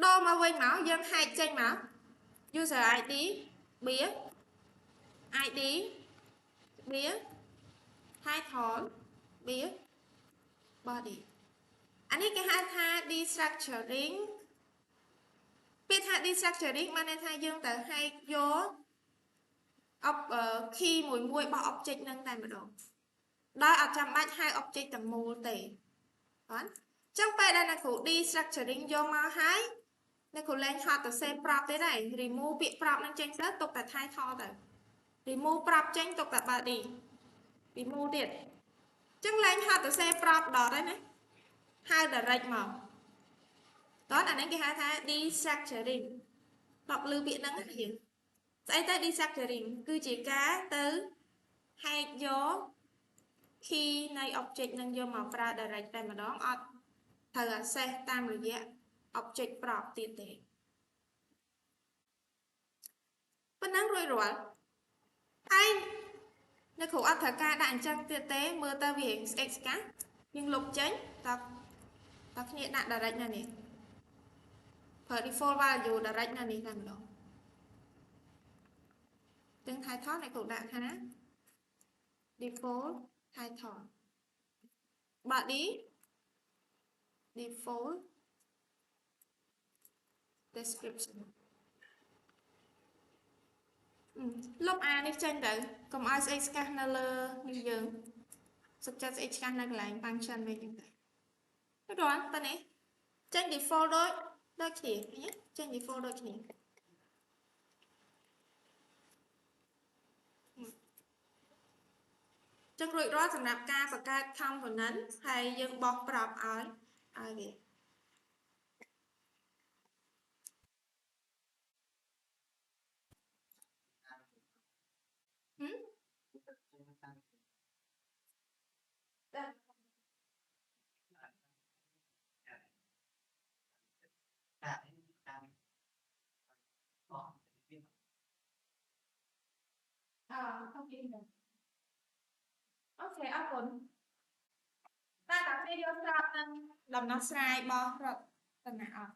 [SPEAKER 1] ដូរមកវិញមកយើងហែកចេញមក user ID bia ID bia title bia body អានេះគេហៅថា destructuring ពាក្យថា destructuring បានន័យថាយើងត្រូវហែកយក key មួយរបស់ object ហ្នឹងតែម្ដងដោយអត់ចាំបាច់ហៅ object ទាំងមូលទេបាទអញ្ចឹងពេលដែលអ្នកគ្រូ destructuring យកមកហើយអ្នកគ្រូលែងហត់ទៅ save ប្រាប់ទេដែរ remove ពាក្យប្រាប់ហ្នឹងចេញទៅទុកតែ title ទៅ remove ប្រាប់ចេញទុកតែ body remove ទៀតអញ្ចឹងលែងហត់ទៅ save ប្រាប់ dot ហើយណាហៅ direct មកតោះអានេះគេហៅថា destructuring តបលឺពាក្យហ្នឹងយើងស្អីទៅ destructuring គឺជាការទៅហែកយក key នៃ object នឹងយកមកប្រើ direct តែម្ដងអត់ត្រូវ access តាមរយៈ object ប្រាប់ទៀតទេប៉ុណ្ណឹងរួចរាល់ហើយនៅគ្រូអត់ត្រូវការដាក់អញ្ចឹងទៀតទេមើលទៅវាស្អេកស្កាយើងលុបចេញតើគ្នាដាក់ direct នៅនេះប្រើ default value direct នៅនេះតែម្ដងទាំង title អ្នកគ្រូដាក់ថា default title body default description លុបអានេះចេញទៅកុំឲ្យស្អេកស្កះនៅលើនេះយើងសុខចិត្តស្អេកស្កះនៅកន្លែង function វិញហ្នឹងទៅដល់តើនេះចេញ default ដូចគ្នាចេញ default ដូចគ្នាចឹងរួចរាល់សម្រាប់ការបង្កើត component ហើយយើងបោះប្រាប់ឲ្យវា ok áp dụng ta đặt video drop nên làm nó sai bo rồi tình nào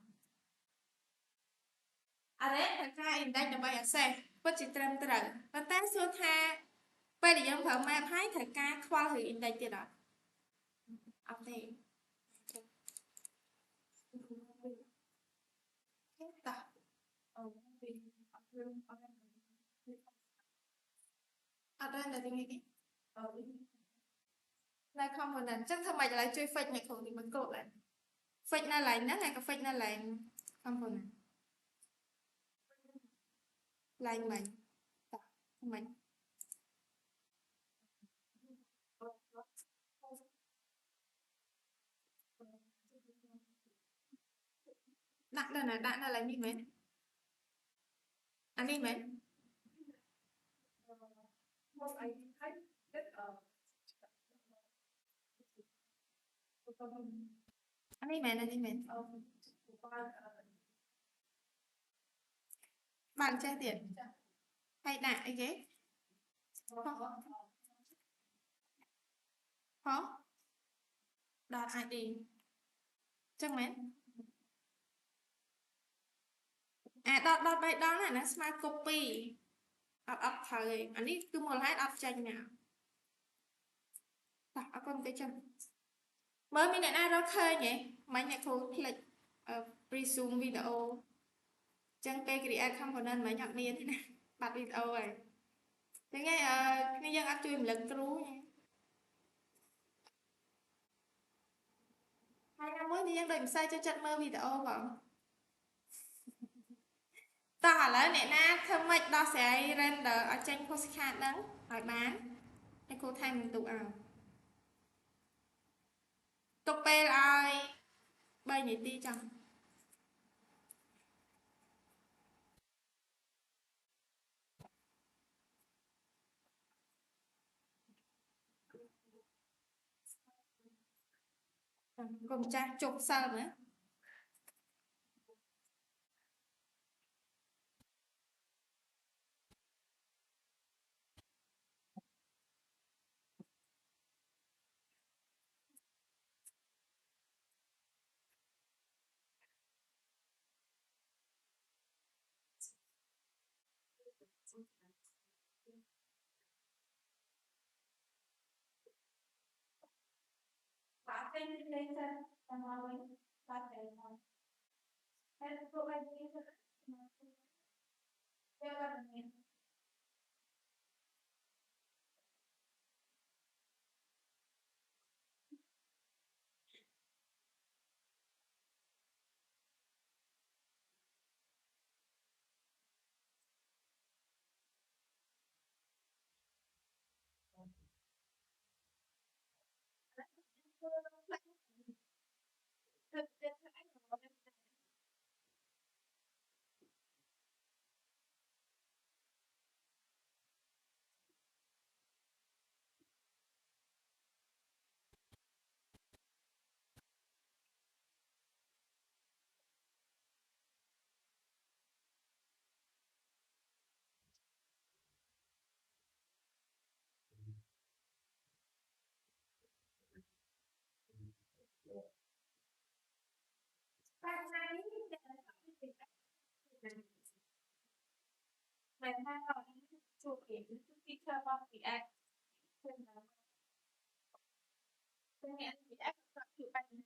[SPEAKER 1] à đấy thật ra in đây là bây giờ xem bất chỉ trầm tự và ta số tha bây giờ dân thợ ma phái thật ca khoa thử in đây chưa đó ok ta ở đây là gì nhỉ này không còn nên chắc thằng mày lại chơi fake này không thì mình cột lại fake na lại nó này có fake na lại không còn lại mình mình đặt là lại như mấy anh đi mấy anh đi mấy bạn chơi tiền hay đạn ấy ghế khó đọt ai đi chắc mấy à đọt đọt đây đó là nó smart copy đọt ấp thời anh đi cứ một lát ấp tranh nào đọt ấp con cái chân mới mình đã rất khơi nhỉ mấy nhà cô click resume video chân cây create không còn nên mấy nhạc điên thế này bật video rồi thế nghe nghe dân áp chuyên lực rú nha hai năm mới thì dân định sai cho trận mơ video vào ta hỏi là nè na thơm mạch đó sẽ render ở trên postcard đó hỏi bánให้cô thay mình tụ ảo tục bê lại bây nhỉ ti chẳng cùng cha chụp sao nữa Bạn tên lên trên bằng hòa bình bạn để hỏi hết cô anh đi cho theo là mình thực tế anh nói bạn này mình hay nói chụp cái picture bằng cái ảnh tôi nghĩ anh bị áp chụp ảnh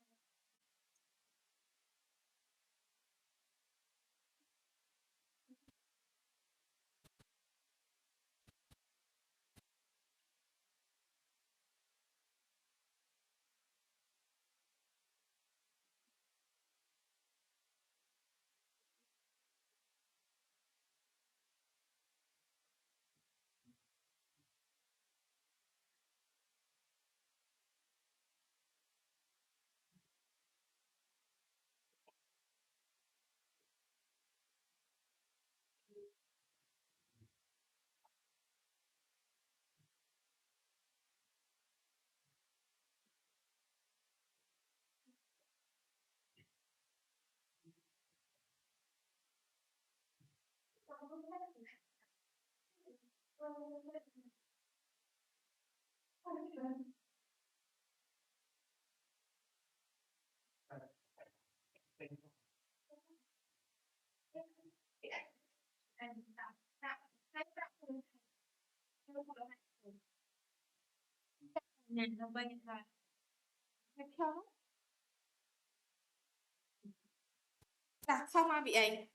[SPEAKER 1] Không ai bị ấy.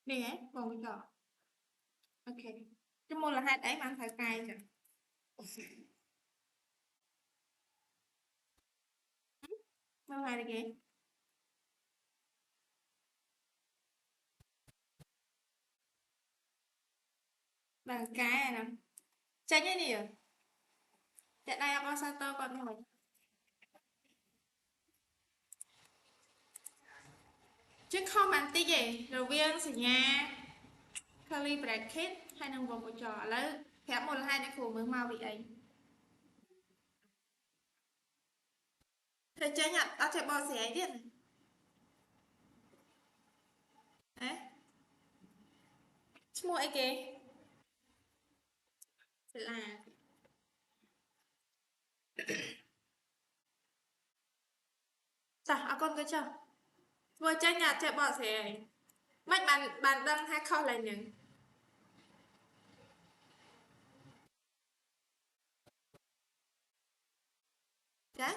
[SPEAKER 1] Đi ấy, vòng cái trò. Ok. Cái môn là hai đấy mà anh phải cài chẳng. Môn hai là cái. Bằng cái này nè. Tranh cái gì à? Tại đây có sao tao còn hỏi. Chứ không anh tí gì. Rồi viên sẽ nha. Curly bracket hay nâng vòng của trò. Lấy phép một là hai này của mới mau bị ấy. Thế chơi nhặt, tao chạy bò xẻ ấy điện. Đấy. Chứ mua ấy kì. Là sao con cái chưa vừa chơi nhặt chạy bỏ sẽ mách bạn đăng hai kho lại những đấy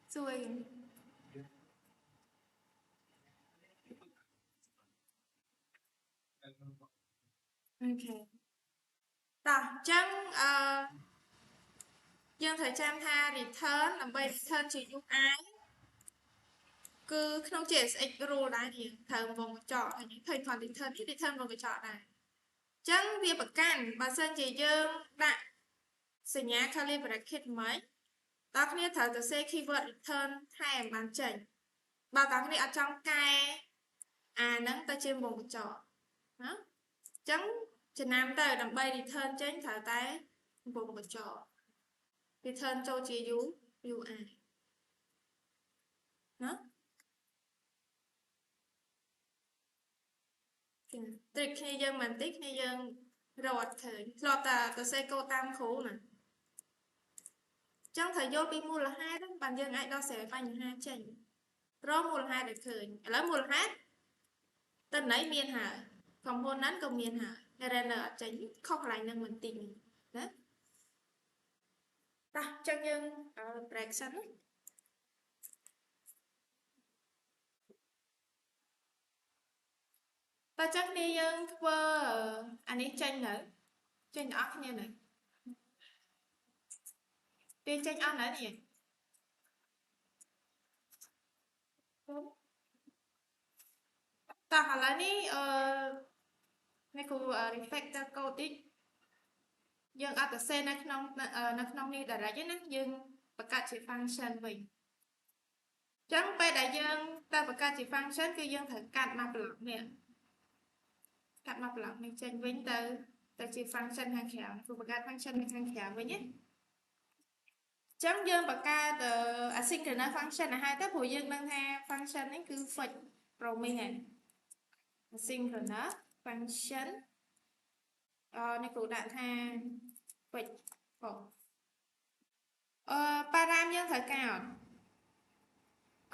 [SPEAKER 1] rồi ok rồi chẳng dương thời trang tha return làm bây return chỉ giúp ai cứ không chỉ sẽ rule đã thì thời vòng trọ hay những thời còn return vòng trọ này chẳng việc bậc can bà sơn chỉ dương đã sẽ nhá curly bracket mới đó kia thở từ xe keyword return hai em bán chỉnh bà có cái ở trong cái nâng ta trên vùng trọ đó chẳng Việt Nam ta đầm bay đi thân tránh thở tay vùng trọ đi thân châu chỉ dú ai đó tích khi dân mình tích khi dân rồi thời lo ta xe cô tam khổ nè trong thời vô bị mua là hai đó bạn dân ai đó sẽ phải những hai chỉnh rồi mua là hai để khởi lấy mua là hai tên lấy miền hà phòng hôn nắn công miền hà ra nợ tránh không lại năng mình tìm đó ta cho dân break sẵn ta chắc đi dân vơ anh ấy tranh nữa tranh óc như này đi tranh óc nữa gì ta hỏi là ní này cô reflector coating យើងអត់ទៅសេនៅក្នុងនេះដែរទេណាយើងបង្កើតជា function វិញអញ្ចឹងពេលដែលយើងទៅបង្កើតជា function គឺយើងត្រូវកាត់មក block នេះកាត់មក block នេះចេញវិញទៅជា function ខាងក្រៅគឺបង្កើត function នៅខាងក្រៅវិញណាអញ្ចឹងយើងបង្កើត asynchronous function ឲ្យហើយទៅព្រោះយើងដឹងថា function នេះគឺ fixed roaming ហ្នឹង asynchronous function នេះគ្រូដាក់ថា fixed ប៉ារ៉ាមយើងត្រូវការ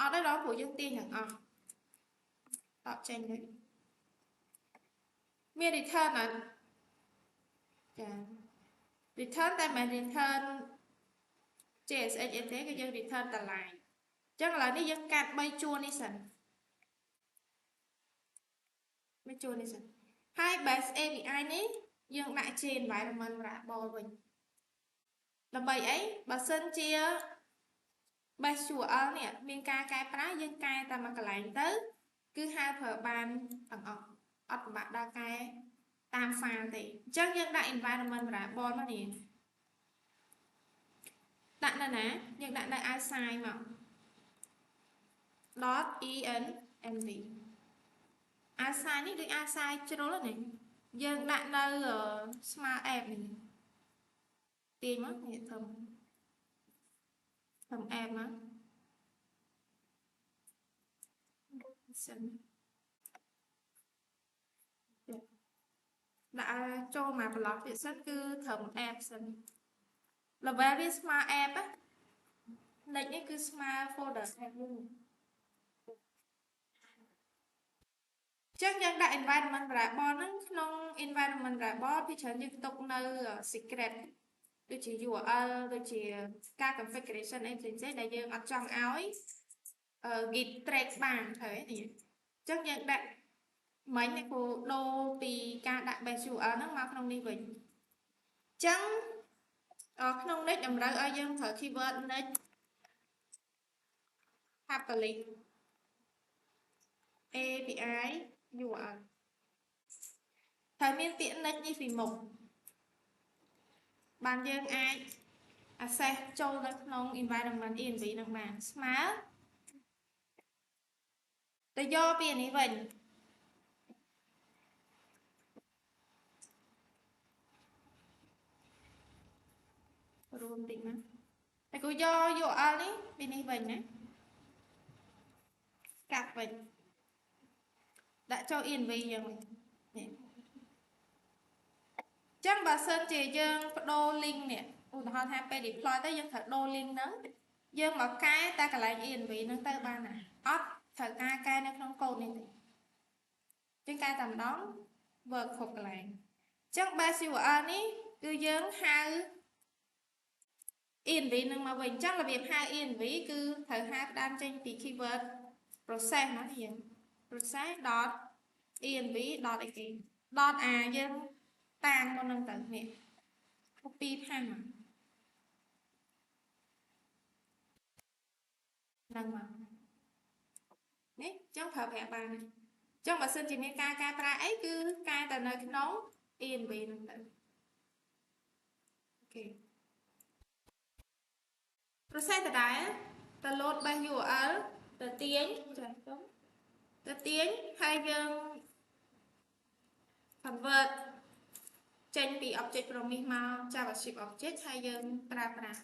[SPEAKER 1] អត់ទេដល់ព្រោះយើងទាញទាំងអស់តបចេញទៅមាន return អត់ចា return តែមិន return JSX អីទេគឺយើង return តម្លៃអញ្ចឹងឥឡូវនេះយើងកាត់3ជួរនេះសិន3ជួរនេះសិនហើយ base API នេះយើងដាក់ជា environment variable វិញដើម្បីអីបើសិនជា base URL នេះមានការកែប្រែយើងកែតាមមួយកន្លែងទៅគឺហៅប្រើបានទាំងអស់អត់ពិបាកដល់កែតាម file ទេអញ្ចឹងយើងដាក់ environment variable មកនេះដាក់នៅណាយើងដាក់នៅ outside មក .env outside នេះដូច outside ជ្រុលហ្នឹង dươngដាក់នៅ Smart App នេះទាញមកនេះធំ app មកសិនដាក់ចូលមកប្លុកទៀតសិនគឺត្រឹម app សិន level វា Smart App ណា next នេះគឺ Smart Folder App មួយចឹងយើងដាក់ environment variable ហ្នឹងក្នុង environment variable ពីច្រើនយើងទុកនៅ secret ដូចជា URL ដូចជាការ configuration អីផ្សេងៗដែលយើងអត់ចង់ឲ្យ git trace បានហើយនេះចឹងយើងដាក់មិញគ្រូដូរពីការដាក់ base URL ហ្នឹងមកក្នុងនេះវិញចឹងក្នុងនេះតម្រូវឲ្យយើងប្រើ keyword next public API URL ត្រូវមានពាក្យ next នេះពីមុខបានយើងអាច access ចូលនៅក្នុង environment env នឹងបានស្មើទៅយកពីនេះវិញរួមតិចណាតែគូយក URL នេះពីនេះវិញណាកាត់វិញដាក់ចូល env យើងនេះចឹងបើសិនជាយើងបដូរ link នេះឧទាហរណ៍ថាពេល deploy ទៅយើងត្រូវដូរ link ហ្នឹងយើងមកកែតែកន្លែង env ហ្នឹងទៅបានណាអត់ត្រូវការកែនៅក្នុងកូដនេះទេចឹងកែតែម្ដង work គ្រប់កន្លែងចឹង base URL នេះគឺយើងហៅ env នឹងមកវិញចឹងរបៀបហៅ env គឺត្រូវហៅផ្ដើមចេញពី keyword process ណាយើង process.env. អីគេ .a យើងតាំងមុននឹងទៅនេះ copy ផាំងហ្នឹងមកនេះចឹងប្រើប្រាស់បានចឹងបើសិនជាមានការកែប្រែអីគឺកែតែនៅក្នុង env ហ្នឹងទៅអូខេ process ដដែលទៅ load base URL ទៅទាញចាទៅទាញហើយយើង convert ចេញពី object promise មក JavaScript object ហើយយើងប្រើប្រាស់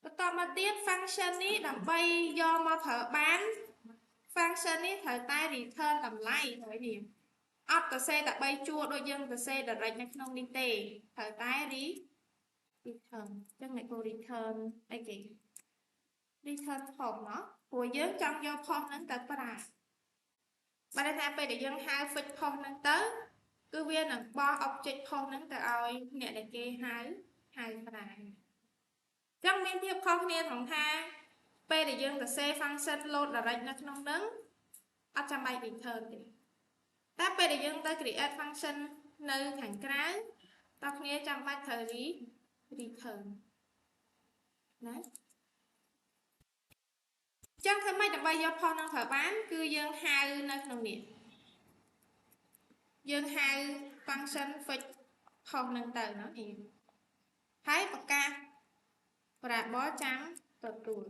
[SPEAKER 1] បន្តមកទៀត function នេះដើម្បីយកមកប្រើបាន function នេះត្រូវតែ return តម្លៃហើយនេះអត់ទៅសេតែ3ជួរដូចយើងទៅសេ direct នៅក្នុងនេះទេត្រូវតែ return អញ្ចឹងអ្នកគូ return អីគេ return ផុសមកព្រោះយើងចង់យកផុសហ្នឹងទៅប្រើបើថាពេលដែលយើងហៅ fix ផុសហ្នឹងទៅគឺវានឹងបោះ object ផុសហ្នឹងទៅឲ្យអ្នកដែលគេហៅប្រើចឹងមានភាពខុសគ្នាត្រង់ថាពេលដែលយើងទៅសេ function load direct នៅក្នុងហ្នឹងអត់ចាំបាច់ return ទេតែពេលដែលយើងទៅ create function នៅខាងក្រៅតើគ្នាចាំបាច់ត្រូវ return ណាចឹងធ្វើម៉េចដើម្បីយកផុសនឹងប្រើបានគឺយើងហៅនៅក្នុងនេះយើងហៅ function fetch ផុសនឹងទៅណាហើយប្រកាស variable ចាំទទួល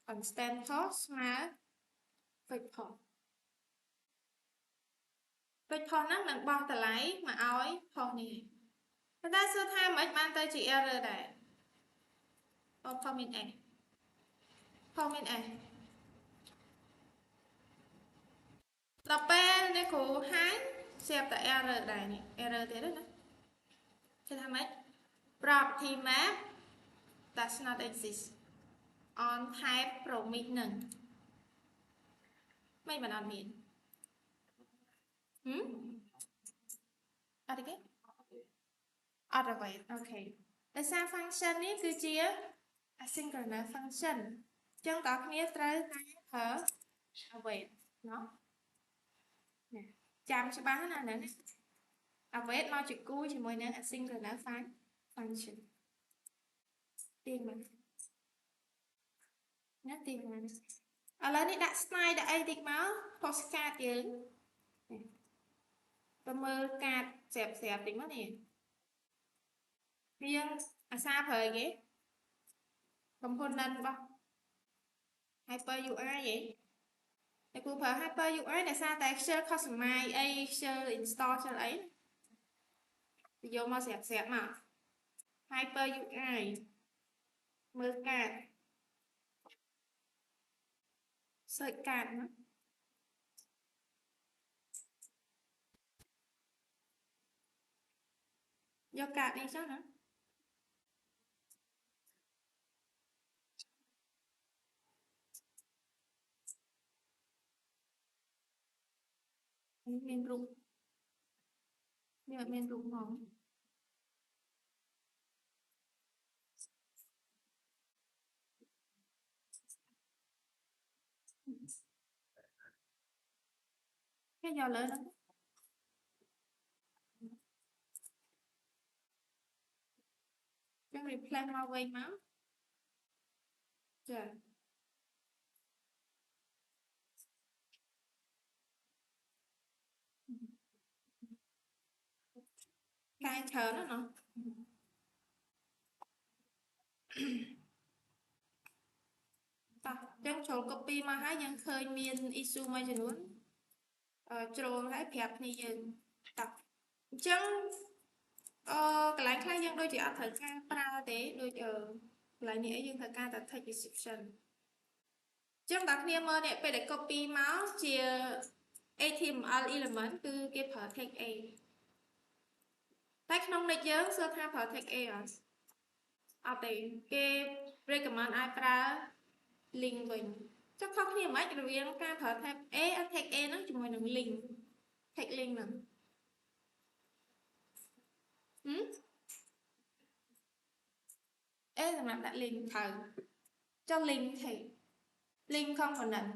[SPEAKER 1] constant ផុសស្មើ fetch ផុស fetch ផុសហ្នឹងនឹងបោះតម្លៃមកឲ្យផុសនេះប៉ុន្តែសួរថាមិនបានទៅជា error ដែរផុសមាន s ផុសមាន s ដល់ពេលនេះគ្រូហាយស្រាប់តែ error ដែរនេះ error ទៀតណាគេថាម៉េច property map does not exist on type promise នឹងមិនបានអត់មានអត់ទេគេអត់អ្វីអូខេដោយសារ function នេះគឺជា asynchronous function អញ្ចឹងតើគ្នាត្រូវតែប្រើ await ណោះចាំច្បាស់ណានេះ await មកជាគូជាមួយនឹង asynchronous function ទាញមកណាទាញមកឥឡូវនេះដាក់ style ដាក់អីតិចមក postcard យើងទៅមើលកាតស្រាប់តិចមកនេះយើងអាសាប្រើគេ component របស់ hyper UI ហ៎ អ្នកគ្រូប្រើ Hyper UI ដោយសារតែ Excel customize អី Excel install អីយកមកស្រាប់មក Hyper UI មើលកាត search កាតណាយកកាតនេះចុះណាមានរូបមានរូបផងគេយកលើហ្នឹងចឹង replace មកវិញមកចាកែច្រើនណាស់ តោះចឹងចូល copy មកហើយយើងឃើញមាន issue មួយចំនួនជ្រុលហើយប្រាប់គ្នាយើងតោះអញ្ចឹងកន្លែងខ្លះយើងដូចជាអត់ត្រូវការប្រើទេដូចកន្លែងនេះអីយើងត្រូវការតែ text description អញ្ចឹងបងប្អូនមើលនេះពេលដែល copy មកជា HTML element គឺគេប្រើ text A តែក្នុងនេះយើងសួរថាប្រើ text A អត់ទេគេ recommend ឲ្យប្រើ link វិញចុះខុសគ្នាមិនខ្មិចរវាងការប្រើ text A អត់ text A ហ្នឹងជាមួយនឹង link text link ហ្នឹងA សម្រាប់ដាក់ link ត្រូវចុះ link text link component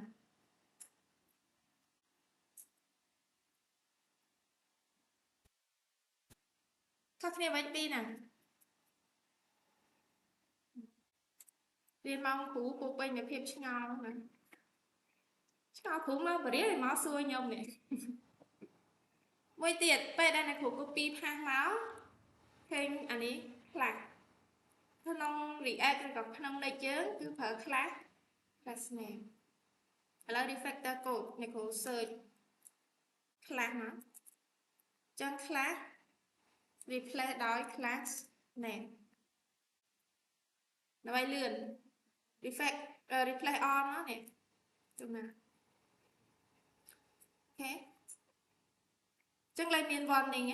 [SPEAKER 1] ខុសគ្នាវិញពីណារៀនមកគ្រូពោពេញនៃភាពឆ្ងល់ណាឆ្ងល់គ្រូមកបរិយាមកសួរខ្ញុំនេះមួយទៀតពេលដែលអ្នកគ្រូ copy ផាសមកឃើញអានេះខ្លះក្នុង React ឬក៏ក្នុង Next យើងគឺប្រើ class name ឥឡូវ refactor code អ្នកគ្រូ search class មកចឹង class replace ដោយ class name ដើម្បីលឿន replace all មកនេះជុំណាអូខេចឹងឡើងមាន warning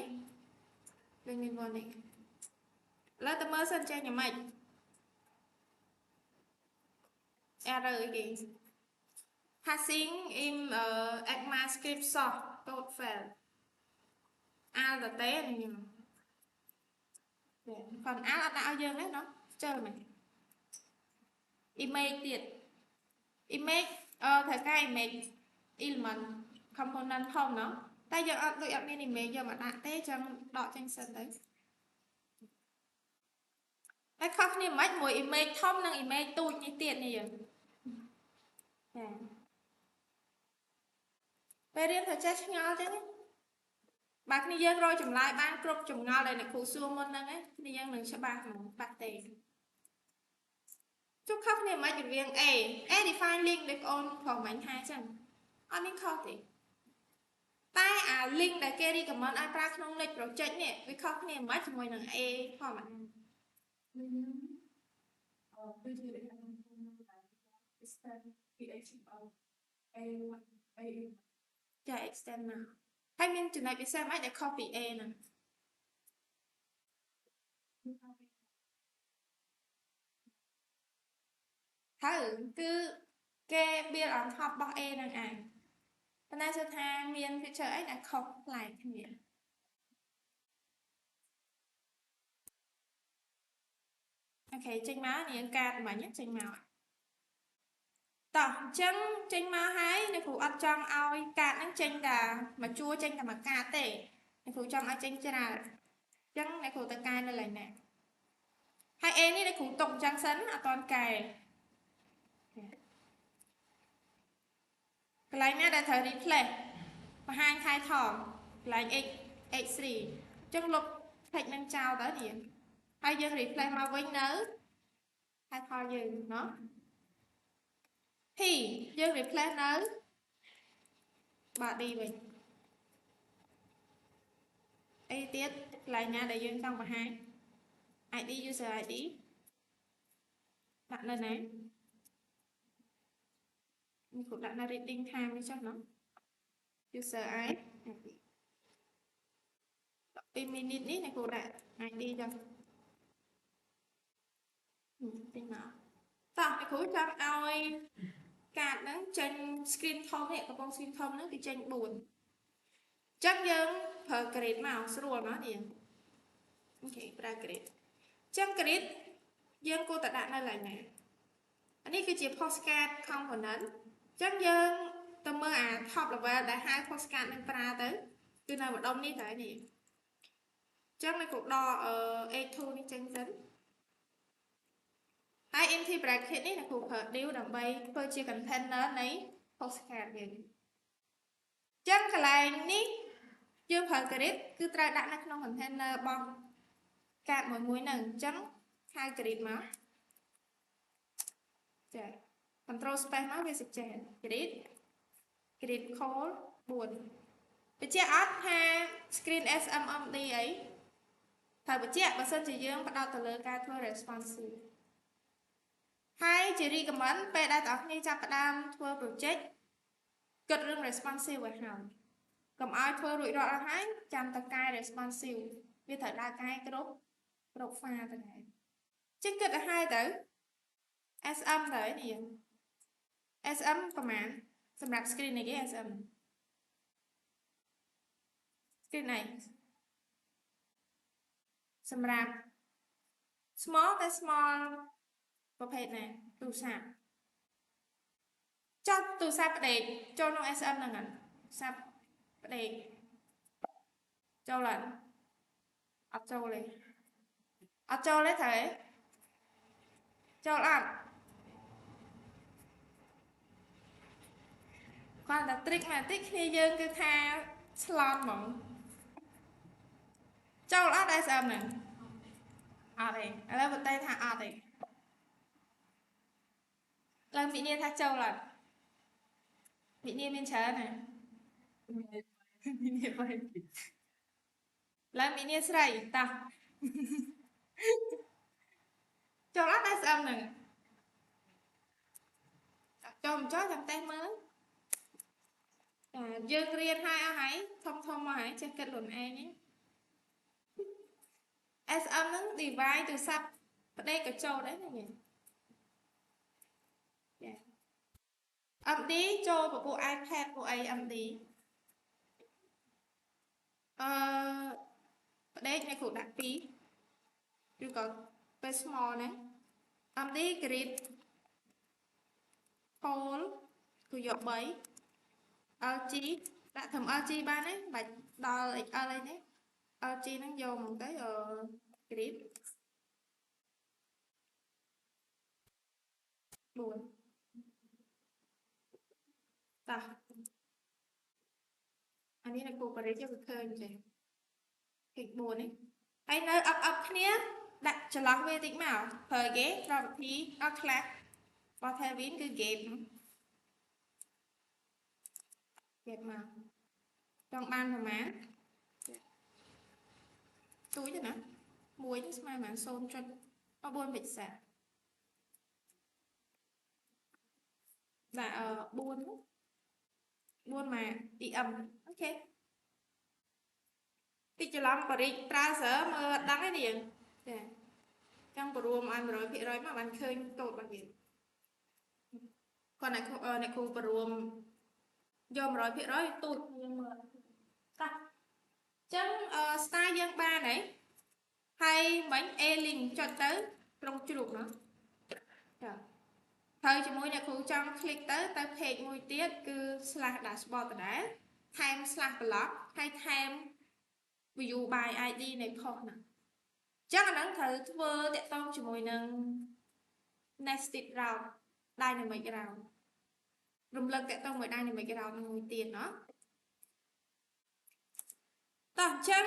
[SPEAKER 1] ឡើងមាន warning ឥឡូវទៅមើលសិនចេះយ៉ាងម៉េច error អីគេ passing in ECMAScript source code file អាលតទេខ្ញុំcònអាលអត់ដាក់ឲ្យយើងទេណោះចើមែន image ទៀត image ត្រូវការ image element component ធំណោះតែយើងអត់ដូចអត់មាន image យកមកដាក់ទេចឹងដកចេញសិនទៅតែខុសគ្នាមិនមួយ image ធំនិង image ទូចនេះទៀតនេះយើងចាពេលរៀនត្រូវចេះឆ្ងល់ចឹងបើគ្នាយើងរកចម្លើយបានគ្រប់ចម្ងល់ដែលអ្នកគ្រូសួរមុនហ្នឹងគ្នាយើងនឹងច្បាស់ហ្មងបាត់ទេចុះខុសគ្នាមិនរវាង A define link ដូចបងអូនប្រហែលថាចឹងអត់មានខុសទេតែអា link ដែលគេ recommend ឲ្យប្រើក្នុង Next project នេះវាខុសគ្នាមិនជាមួយនឹង A ធម្មតាដូចជា extend PHP A ចា extend មកហើយមានចំណុចពិសេសមួយដែលខុសពី A ហ្នឹងហើយគឺគេ build on top របស់ A ហ្នឹងឯងប៉ុន្តែគឺថាមាន feature អីដែលខុសប្លែកគ្នាអូខេចេញមកនាងកាតមិញចេញមកតោះអញ្ចឹងចេញមកហើយអ្នកគ្រូអត់ចង់ឲ្យកាតហ្នឹងចេញតែមកជួចេញតែមកកាតទេអ្នកគ្រូចង់ឲ្យចេញច្រើនអញ្ចឹងអ្នកគ្រូទៅកែនៅឡើយណាហើយ A នេះអ្នកគ្រូទុកអញ្ចឹងសិនអត់តន់កែកន្លែងណាដែលត្រូវ replace បង្ហាញ title កន្លែង x3 អញ្ចឹងលុប text នឹងចោលទៅនេះហើយយើង replace មកវិញនៅ title យើងเนาะP យើង replace នៅ body វិញអីទៀតកន្លែងណាដែលយើងចង់បង្ហាញ ID user ID ដាក់នៅណានេះគូដាក់នៅ reading time នេះចុះណោះ user ID 12 minute នេះអ្នកគូដាក់ ID ចុះទីមកតោះអ្នកគ្រូចង់ឲ្យកាតហ្នឹងចេញ screen ធំនេះកំពុង screen ធំហ្នឹងគឺចេញ4អញ្ចឹងយើងប្រើ grade មកស្រួលណាស់នេះអូខេប្រើ grade អញ្ចឹង grade យើងគួរតែដាក់នៅឡើយណាអានេះគឺជា postcard component អញ្ចឹងយើងទៅមើលអា top level ដែលហៅ postcard នឹងប្រើទៅគឺនៅម្ដុំនេះតែនេះអញ្ចឹងអ្នកគ្រូដក A2 នេះចេញទៅហើយ empty bracket នេះអ្នកគ្រូប្រើ div ដើម្បីធ្វើជា container នៃ postcard យើងអញ្ចឹងកន្លែងនេះយើងប្រើ grid គឺត្រូវដាក់នៅក្នុង container របស់ card មួយហ្នឹងអញ្ចឹងហៅ grid មកចា control space មកវាសេចចេះ grid call 4បញ្ជាក់អត់ថា screen SMMD អីត្រូវបញ្ជាក់បើសិនជាយើងផ្ដោតទៅលើការធ្វើ responsive ហើយជា recommend ពេលដែលបងប្អូនចាប់ផ្ដើមធ្វើ project គិតរឿង responsive ឲ្យហើយកុំឲ្យធ្វើរួចរាល់អស់ហើយចាំតកែ responsive វាត្រូវដើរកែគ្រប់ file ទៅដែរចេះគិតឲ្យហើយទៅ SM ទៅនេះ SM ប្រហែលសម្រាប់ screen នេះគេ SM screen này សម្រាប់ small តែ small ប្រភេទណាទូរស័ព្ទចុះទូរស័ព្ទផ្ដេកចូលក្នុង SM ហ្នឹងអត់ទូរស័ព្ទផ្ដេកចូលអត់អត់ចូលទេអត់ចូលទេត្រូវទេចូលអត់គាត់តែ trick មកតិចគ្នាយើងគឺថាឆ្លន់ហ្មងចូលអត់ SM ហ្នឹងអត់ទេឥឡូវបន្តែថាអត់ទេឡើងវិញ្ញាថាចូលអត់វិញ្ញាមានច្រើនណាវិញ្ញាបែបឡើងវិញ្ញាស្រីតោះចូលអត់ SM ហ្នឹងចូលមិនចូលចាំតេស្តមើលយើងរៀនហើយអស់ហើយធំមកហើយចេះគិតខ្លួនឯង SM ហ្នឹង device ទូរស័ព្ទផ្ដេកក៏ចូលដែរណាញ៉ាMD ចូលពពួក iPad ពួកអី MD ផ្ដេកអ្នកគ្រូដាក់2ឬក៏ពេល small ណា MD grid pole គឺយក3 LG ដាក់ធ្វើ LG បានទេបាច់ដល់ XL អីទេ LG ហ្នឹងយកមកទៅgrid 4តោះអានេះអ្នកគ្រូបរិយាយកឃើញចេះគេ4នេះហើយនៅupគ្នាដាក់ចន្លោះវាតិចមកប្រើគេប្រវិធីអត់ខ្លះរបស់ Kelvin គឺ game មកចង់បានប្រមាណទួយទៅណា1នេះស្មើប្រហែល 0.4 ពិសាដាក់4មក EM អូខេតិចច្រឡំបរិច browser មើលអត់ដឹងទេនាងចាចង់បរួមឲ្យ 100% មកបានឃើញកូដរបស់វាគាត់អ្នកគ្រូបរួមយក 100% ទូចយើងមើលតោះអញ្ចឹង style យើងបានហើយហើយមិញ A link ចុចទៅត្រង់ជ្រូកណាចាហើយជាមួយអ្នកគ្រូចង់ click ទៅ page មួយទៀតគឺ slash dashboard ដដែលថែម slash block ហើយថែម view by ID នៃ post ណាអញ្ចឹងអាហ្នឹងត្រូវធ្វើតាក់ទងជាមួយនឹង nested route dynamic route រំលឹកតាក់ទងមួយ dynamic route មួយទៀតណាតោះអញ្ចឹង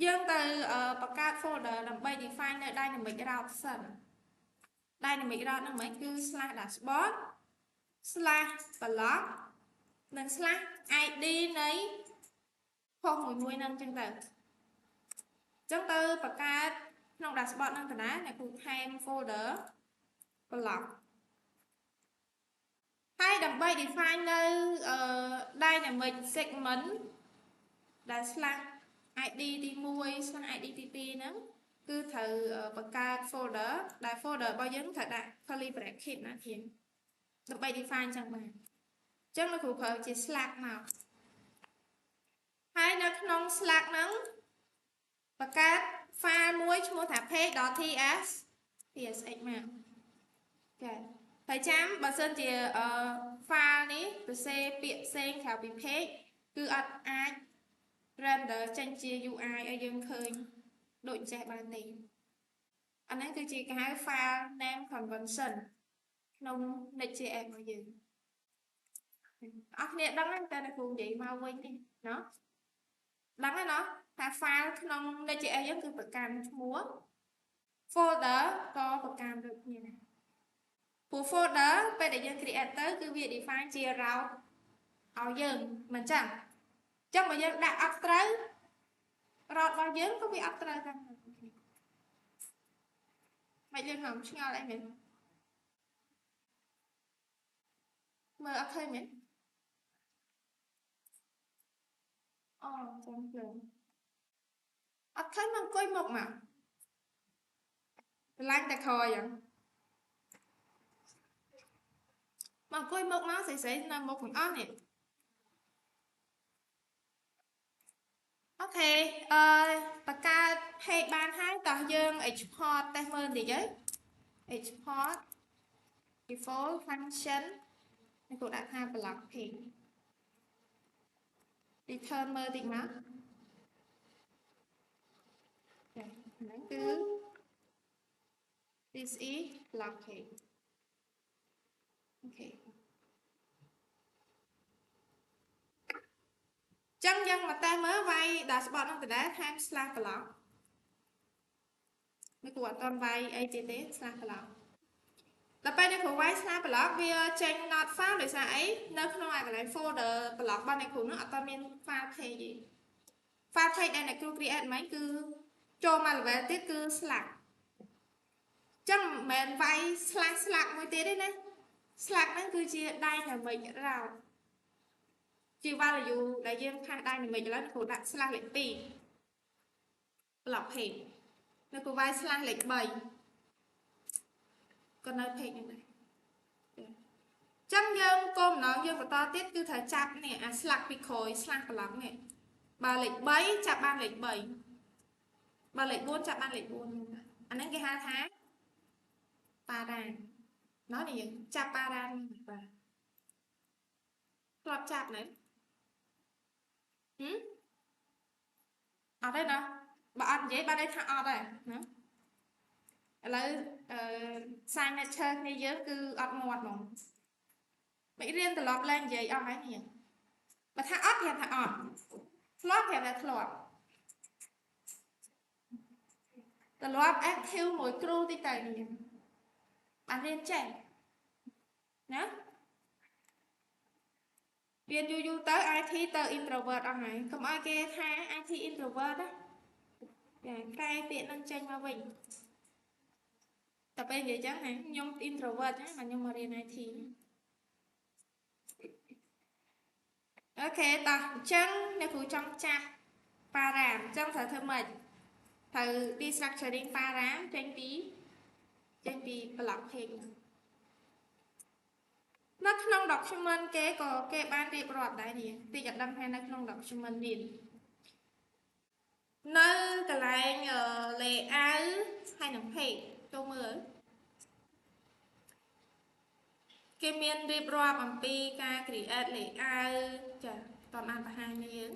[SPEAKER 1] យើងទៅបង្កើត folder ដើម្បី define នៅ dynamic route សិន dynamic route ហ្នឹងមិនគឺ slash dashboard slash block និង slash id នៃ post មួយនឹងចឹងទៅចឹងទៅបង្កើតក្នុង dashboard នឹងតាណាអ្នកគ្រូថែម folder block ហើយដើម្បី define នៅ dynamic segment ដែល slash id ទី1 slash id ទី2ហ្នឹងគឺត្រូវបង្កើត folder ដែល folder របស់យើងត្រូវដាក់ curly bracket ណាធៀងដើម្បី define ចឹងបានចឹងលោកគ្រូប្រើជា slash មកហើយនៅក្នុង slash ហ្នឹងបង្កើត file មួយឈ្មោះថា page.ts tsx មកចាហើយចាំបើសិនជា file នេះសរសេរពាក្យផ្សេងក្រៅពី page គឺអត់អាច render ចេញជា UI ឲ្យយើងឃើញដូចចេះបានទេអាហ្នឹងគឺជាគេហៅ file name convention ក្នុង Next.js របស់យើងអស់គ្នាដឹងតែគ្រូនិយាយមកវិញទេណោះដឹងហើយណោះថា file ក្នុង Next.js យើងគឺប្រកាន់ឈ្មោះ folder ក៏ប្រកាន់ដូចគ្នាដែរព្រោះ folder ពេលដែលយើង create ទៅគឺវា define ជា route ឲ្យយើងមិនចឹងចឹងបើយើងដាក់អត់ត្រូវ route របស់យើងក៏វាអត់ត្រូវដែរមិនយើងហៅឆ្ងល់អីមែនមើលអត់ឃើញមែនអូចឹងទៅអត់ឃើញមកអង្គុយមកមកឆ្លាញ់តែខយ៉ាងមកអង្គុយមកស្រីៗនៅមុខទាំងអស់នេះអូខេបង្កើត page បានហើយតោះយើង export តេស្តមើលបន្តិចទៅ export default function នេះគាត់ដាក់ថា block page return មើលតិចមកហ្នឹងគឺ this is block page អូខេចឹងយើងមកតេស្តមើលវាយ dashboard ហ្នឹងទៅដែរថែម slash block នេះគួរអត់តន់វាយអីទៀតទេ slash block ដល់ពេលអ្នកគ្រូវាយ slash block វាចេញ not found ដោយសារអីនៅក្នុងអាកន្លែង folder block របស់អ្នកគ្រូនោះអត់តមាន file page ទេ file page ដែលអ្នកគ្រូ create មិនគឺចូលមក level ទៀតគឺ slash ចឹងមិនមែនវាយ slash មួយទៀតទេណា slash ហ្នឹងគឺជា dynamic route ជា value ដែលយើងខាង dynamic ឥឡូវគ្រូដាក់ slash លេខ2 block page នៅគ្រូវាយ slash លេខ3ក៏នៅ page ហ្នឹងដែរចឹងយើងគោលបំណងយើងបន្តទៀតគឺត្រូវចាប់នេះអា slash ពីក្រោយ slash block នេះបើលេខ3ចាប់បានលេខ3បើលេខ4ចាប់បានលេខ4អាហ្នឹងគេហៅថាប៉ារ៉ាណោះនេះយើងចាប់ប៉ារ៉ាបាទធ្លាប់ចាប់នៅអត់ទេណាបើអត់និយាយបានន័យថាអត់ដែរណាឥឡូវsignature គ្នាយើងគឺអត់មាត់ហ្មងមិនរៀនត្រឡប់ឡើងនិយាយអស់ហើយនេះបើថាអត់ប្រាប់ថាអត់ធ្លាប់ប្រាប់ថាធ្លាប់ត្រឡប់ active មួយគ្រូតិចទៅនេះបានរៀនចេះណារៀនយូរទៅ IT ទៅ introvert អស់ហើយកុំឲ្យគេថា IT introvert ណាចាកែពាក្យនឹងចេញមកវិញតែពេលនិយាយចឹងខ្ញុំ introvert ណាមកខ្ញុំមករៀន IT អូខេតោះអញ្ចឹងអ្នកគ្រូចង់ចាស់ប៉ារ៉ាមអញ្ចឹងត្រូវធ្វើម៉េចត្រូវ destructuring ប៉ារ៉ាមចេញពី block page នៅក្នុង document គេក៏គេបានរៀបរាប់ដែរនេះតិចអត់ដឹងថានៅក្នុង document នេះនៅកន្លែង layout ហើយនឹង page ចូលមើលគេមានរៀបរាប់អំពីការ create layout ចាតោះបានបង្ហាញនេះយើង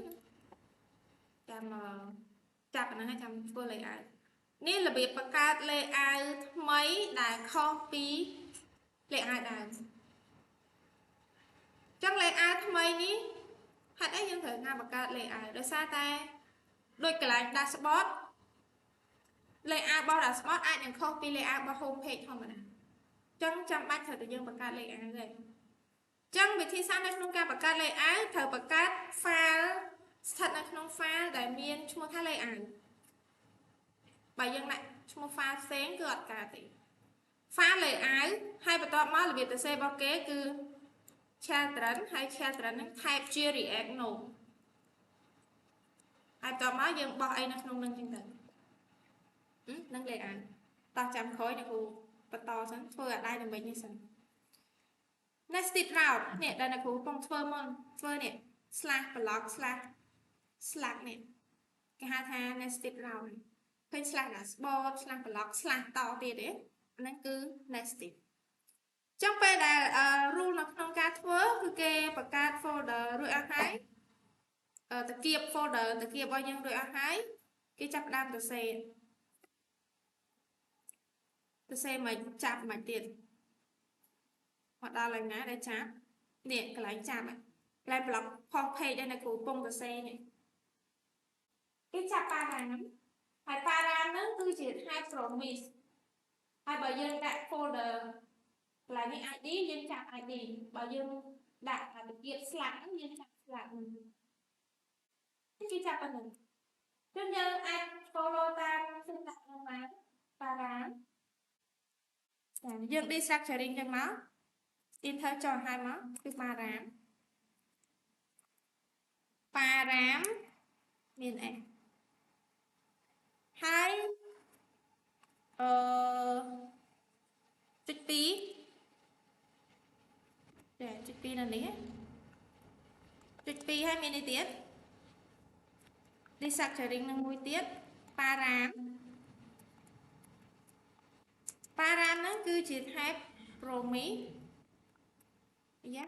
[SPEAKER 1] ចាំចាប់អាហ្នឹងចាំធ្វើ layout នេះរបៀបបង្កើត layout ថ្មីដែលខុសពី layout ដើមចឹង layout ថ្មីនេះហេតុអីយើងត្រូវការបង្កើត layout ដោយសារតែដូចកន្លែង dashboard layout របស់ dashboard អាចនឹងខុសពី layout របស់ home page ធម្មតាចឹងចាំបាច់ត្រូវតែយើងបង្កើត layout ទេ ចឹងវិធីសាស្ត្រនៅក្នុងការបង្កើត layout ត្រូវបង្កើត file ស្ថិតនៅក្នុង file ដែលមានឈ្មោះថា layout បើយើងដាក់ឈ្មោះ file ផ្សេងគឺអត់កើតទេ file layout ហើយបន្ទាប់មករបៀបសរសេររបស់គេគឺ children ហើយ children ហ្នឹង type ជា React Node ហើយបន្ទាប់មកយើងបោះអីនៅក្នុងនឹងចឹងទៅនឹង layout តោះចាំក្រោយអ្នកគ្រូបន្តសិនធ្វើឲ្យដៃដើម្បីនេះសិន nested route នេះដែលអ្នកគ្រូកំពុងធ្វើមុនធ្វើនេះ slash block slash នេះគេហៅថា nested route ឃើញ slash dashboard slash block slash តទៀតទេហ្នឹងគឺ nested ចឹងពេលដែល rule នៅក្នុងការធ្វើគឺគេបង្កើត folder រួចអស់ហើយតាគៀប folder តាគៀបរបស់យើងរួចអស់ហើយគេចាប់ផ្ដើមសរសេរមិនចាប់មិនទៀតមកដល់ឡើងណាដែលចាប់នេះកន្លែងចាប់កន្លែង block post page ដែលអ្នកគ្រូកំពុងសរសេរនេះគេចាប់ប៉ារ៉ាមហើយប៉ារ៉ាមហ្នឹងគឺជា type promise ហើយបើយើងដាក់ folder កន្លែងនេះ ID យើងចាប់ ID បើយើងដាក់តាគៀប slash ហ្នឹងយើងចាប់ slash ហ្នឹងគេចាប់ប៉ុណ្្នឹងចឹងយើងអាច follow តាម syntax ហ្នឹងបានប៉ារ៉ាមចាយើង destructuring ចឹងមក enter ចុះហើយមកគឺប៉ារ៉ាមមាន S ហើយចុច2ចាចុច2នៅនេះចុច2ហើយមាននេះទៀត destructuring នឹងមួយទៀតប៉ារ៉ាមហ្នឹងគឺជា type promise យ៉ា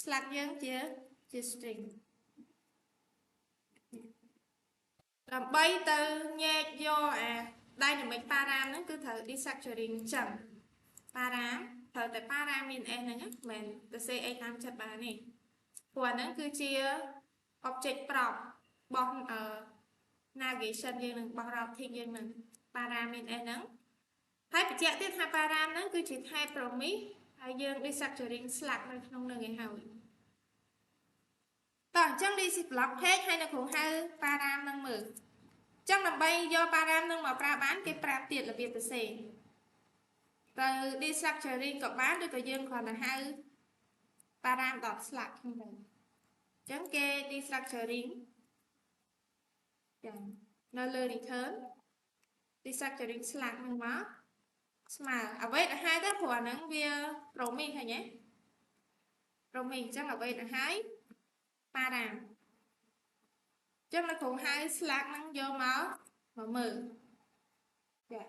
[SPEAKER 1] slash យើងជា string ដើម្បីទៅញែកយកអា dynamic param ហ្នឹងគឺត្រូវ destructuring ចឹង param ត្រូវតែ param មាន s ហ្នឹងមិនទៅសេអីតាមចិត្តបានទេព្រោះអាហ្នឹងគឺជា object prop របស់ navigation យើងនឹងរបស់ routing យើងនឹង param មាន s ហ្នឹងហើយបញ្ជាក់ទៀតថា param ហ្នឹងគឺជា type promise ហើយយើង destructuring slash នៅក្នុងនឹងឯហើយតោះអញ្ចឹង this is block page ហើយនៅគ្រូហៅ param នឹងមើលចឹងដើម្បីយក param នឹងមកប្រើបានគេប្រាប់ទៀតរបៀបសរសេរទៅ destructuring ក៏បានឬក៏យើងគ្រាន់តែហៅ param.slash ហ្នឹងទៅអញ្ចឹងគេ destructuring ចឹងនៅលើ return destructuring slash ហ្នឹងមកស្មើអ្វីដែលហៅទៅព្រោះអាហ្នឹងវា promise ឃើញទេ promise អញ្ចឹងអ្វីដែលហៅ param ចឹងនៅគ្រូហៅ slash ហ្នឹងយកមកមើលចា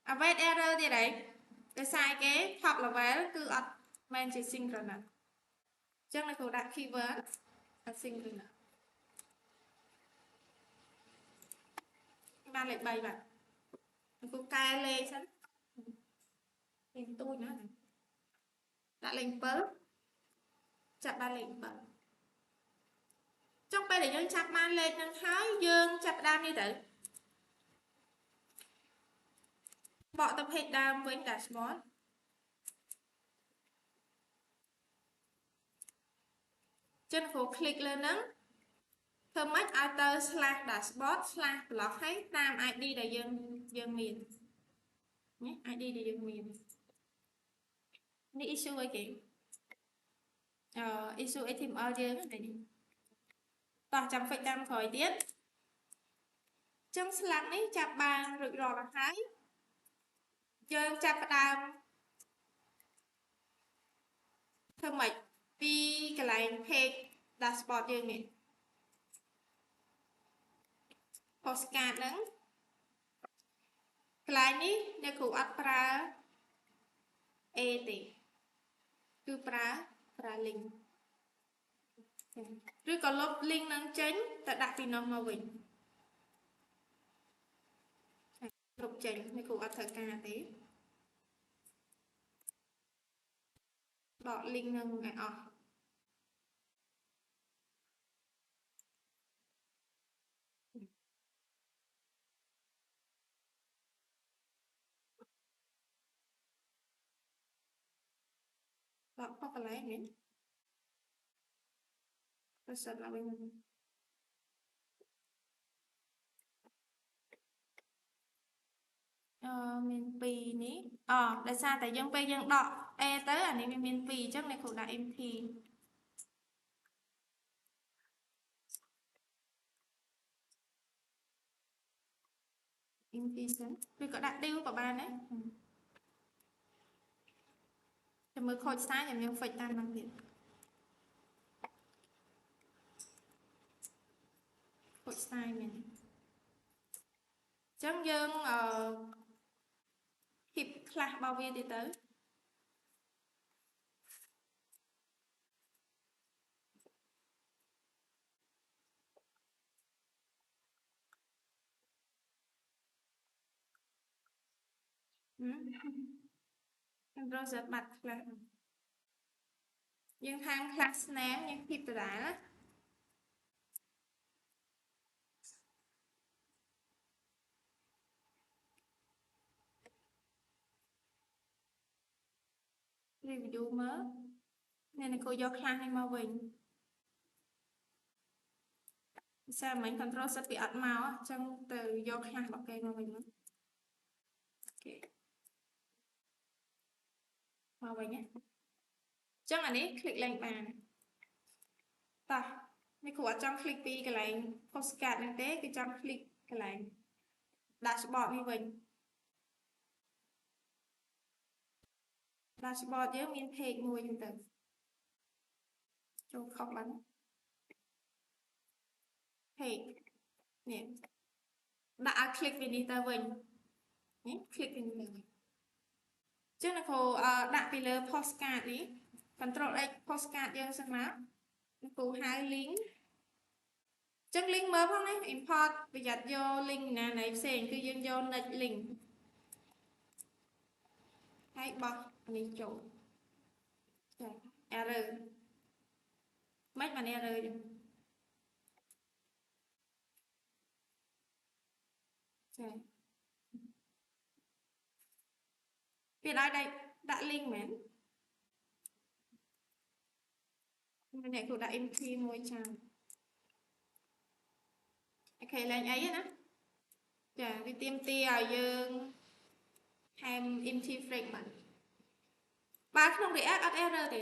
[SPEAKER 1] អ្វី error ទៀតហើយដោយសារគេ top level គឺអត់មែនជា synchronous ចឹងនៅគ្រូដាក់ keyword asynchronous បានលេខ3បាទនៅគ្រូកែលេខសិនលេខទូចណាដាក់លេខ7ចាប់បានលេខ7ចុងពេលដែលយើងចាប់បានលេខហ្នឹងហើយយើងចាប់ដើមនេះទៅបកទៅ page ដើមវិញ dashboard ចឹងគ្រូ click លើហ្នឹងធ្វើម៉េចឲ្យទៅ slash dashboard slash block ហើយតាម ID ដែលយើងមាននេះ ID ដែលយើងមាននេះ issue អីគេissue HTML យើងនេះតោះចាំ fix តាមក្រោយទៀតចឹង slash នេះចាប់បានរួចរាល់ហើយយើងចាប់ផ្ដើមធ្វើម៉េចពីកន្លែង page dashboard យើងនេះ postcard ហ្នឹងកន្លែងនេះអ្នកគ្រូអត់ប្រើ A ទេគឺប្រើ link ឬក៏លុប link ហ្នឹងចេញទៅដាក់ពីនោះមកវិញលុបចេញអ្នកគ្រូអត់ត្រូវការទេដក link ហ្នឹងឲ្យអស់ đọc bóc cái lấy miễn tôi sợ là bên miền Pì ní tại sao tại dân Pì dân đọ e tới à này miền Pì chắc này khổ đại em thì em thì sớm vì có đặt điêu của bạn đấy cho mới khôi sai cho mình phải tan bằng việc khôi sai mình chắc dân hiệp khla bao viên thì tới rồi giờ mặt là nhưng thang class ném nhưng hiệp từ đá đó review mới nên là cô do class hay mau bình sao mình control sẽ bị ẩn màu trong từ do class bảo kê mau bình nữa okay. Mau bình nhé chắc là đấy click lên bàn ta mấy cô ở trong click đi cái này postcard này thế cái trong click cái này dashboard như vậy dashboard với miền page mùi như thế cho không bắn page nè đã click về đi ta mình nhé click về mình chứ là cô đặt vềលើ postcard đi control X postcard យើងសិនមកគូហៅ link ចឹង link មើលផងនេះ import ប្រយ័ត្នយក link ណាណៃផ្សេងគឺយើងយក next link ហើយបោះនេះចូលចា error មិនបាន error ចឹងចាពេលឲ្យដាក់ link មែនអ្នកគ្រូដាក់ mp មួយចាំអូខេឡើងអីណាចាវាទៀមទាឲ្យយើងថែម mp frame បានបើក្នុង React អត់ error ទេ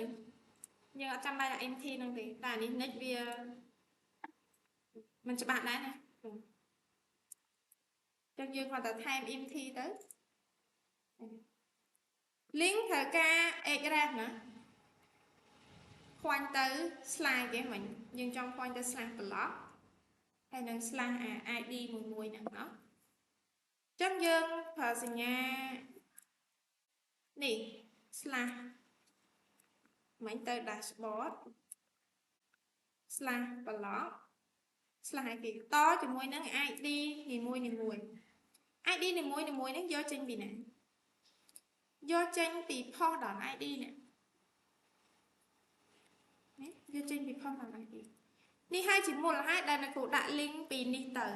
[SPEAKER 1] យើងអត់ចាំបាច់ដាក់ mp ហ្នឹងទេតែនេះ next វាមិនច្បាស់ដែរណាចឹងយើងគាត់តែថែម mp ទៅ link ត្រូវការ href ណាខ្វាញ់ទៅ slide គេមិញយើងចង់ខ្វាញ់ទៅ slash block ហើយនឹង slash id មួយហ្នឹងเนาะចឹងយើងប្រើសញ្ញានេះ slash មិញទៅ dashboard slash block slash គេតជាមួយនឹង id នីមួយid នីមួយនេះយកចេញពីណាយកចេញពី post.id នេះយកចេញពី post.id នេះហើយជាមូលហេតុដែលអ្នកគ្រូដាក់ link ពីនេះទៅ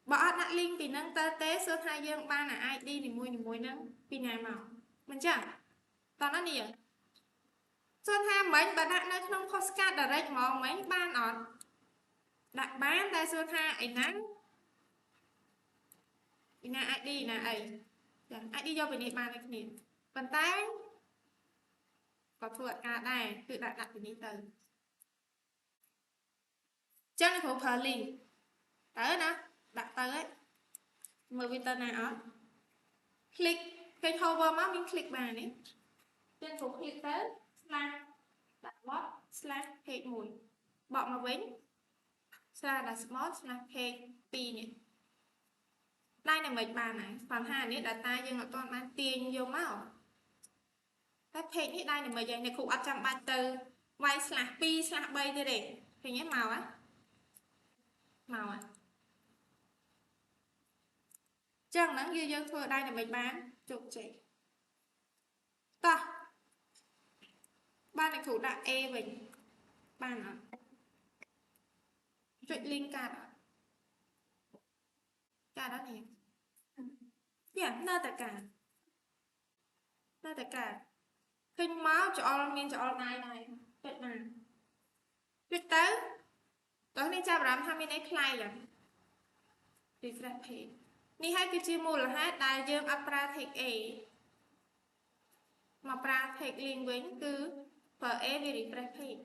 [SPEAKER 1] បើអត់ដាក់ link ពីហ្នឹងទៅទេសួរថាយើងបាន id នីមួយហ្នឹងពីណាមកមិនចឹងតោះណានេះសួរថាមិញបើដាក់នៅក្នុង postcard direct ហ្មងមិញបានអត់ដាក់បានតែសួរថាឯណាid ណាអីចា id យកពីនេះបានដូចគ្នាប៉ុន្តែក៏ធ្វើអត់ការដែរគឺដាក់ពីនេះទៅចឹងគ្រូប្រើ link ទៅណាដាក់ទៅឯងមើលវាទៅណាអត់ click គេ hover មកមាន click បាននេះចឹងគ្រូ click ទៅ slash ដាក់ bot slash page 1បកមកវិញ slash dashboard slash page 2នេះได้ในមិនបានហើយបញ្ហានេះ data យើងអត់ទាន់បានទាញយកមកតែ page នេះได้ในមិនយ៉ាងអ្នកគ្រូអត់ចាំបាច់ទៅវាយ slash 2 slash 3ទៀតទេឃើញទេមកហ៎ចឹងហ្នឹងយើងធ្វើได้ในមិនបានជោគជ័យតោះបានអ្នកគ្រូដាក់ A វិញបានអត់ចុច link កាត់អត់នេះយ៉ានៅតែកាត់ឃើញ kinh máu cho all miên cho all này này tuyệt mà tuyệt tới tối nay cha làm tham này play rồi refresh page នេះហើយគឺជាមូលហេតុដែលយើងអត់ប្រើ text A មកប្រើ text link វិញគឺប្រើ A វា refresh page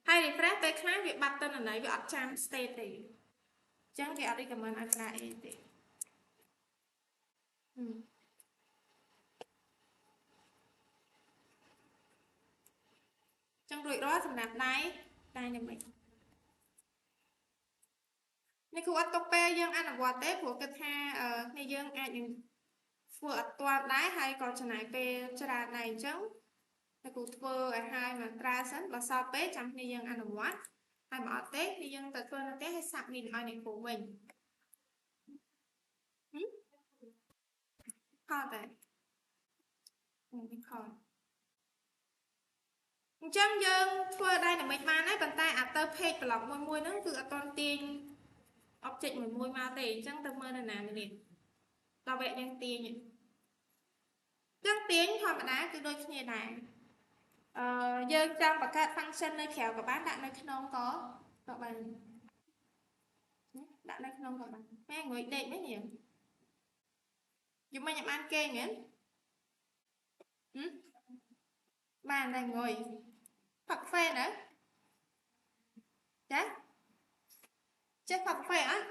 [SPEAKER 1] ហើយ refresh ពេលខ្លះវាបាត់ទៅនៅវាអត់ចាំ state ទេអញ្ចឹងគេអត់ recommend ឲ្យប្រើ A ទេចឹងរួចរាល់សម្រាប់ដៃយ៉ាងម៉េចនេះគូអត់ຕົកពេលយើងអនុវត្តទេព្រោះគិតថានេះយើងអាចនឹងធ្វើអត់ទាល់ដែរហើយក៏ចំណាយពេលច្រើនដែរអញ្ចឹងតែគូធ្វើឲ្យហើយមកត្រាសិនបើសល់ពេលចាំគ្នាយើងអនុវត្តហើយបើអត់ទេគឺយើងទៅធ្វើនៅផ្ទះហើយសាប់មីនឲ្យអ្នកគ្រូវិញខលតែនេះខលអញ្ចឹងយើងធ្វើដែរតែមិនបានដែរប៉ុន្តែអាទៅ page block មួយហ្នឹងគឺអត់តន់ទាញ object មួយមកទេអញ្ចឹងទៅមើលនៅណានេះដល់វគ្គយើងទាញចឹងទាញធម្មតាគឺដូចគ្នាដែរយើងចង់បង្កើត function នៅក្រៅក៏បានដាក់នៅក្នុងក៏បានដាក់នៅក្នុងក៏បានហេងួយដេកមែននេះយំមិនបានគេមែនបានដែរងុយផឹកកាហ្វេណាចាចេះផឹកកាហ្វេអត់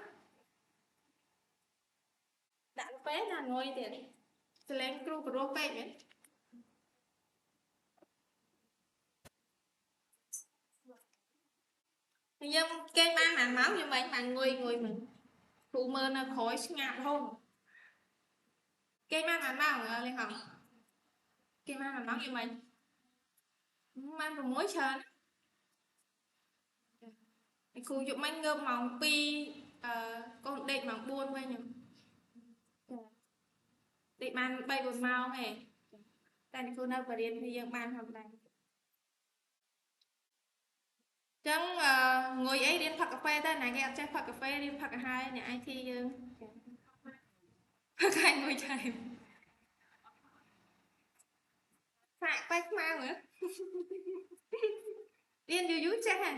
[SPEAKER 1] ដាក់កាហ្វេណាងុយទៀតសលេងគ្រូព្រោះពេកមែនយើងគេបានម៉ោងយើងមិនបានងុយមើលគ្រូមើលនៅក្រោយស្ងាត់ហូនគេបានម៉ោងលេងហងគេបានម៉ោងយើងមិនបាន6ច្រើនគ្រូយកមិនងើបម៉ោង2កូនដេកម៉ោង4វិញដេកបាន3 4ម៉ោងឯងតែគ្រូនៅបរិញ្ញាយើងបានធម្មតាចឹងងុយអីរៀនផឹកកាហ្វេទៅណាគេអត់ចេះផឹកកាហ្វេរៀនផឹកឲ្យហើយអ្នក IT យើងផឹកឲ្យងុយឆៃផាក់បែកខ្មៅហ៎រៀនយូរចេះហ៎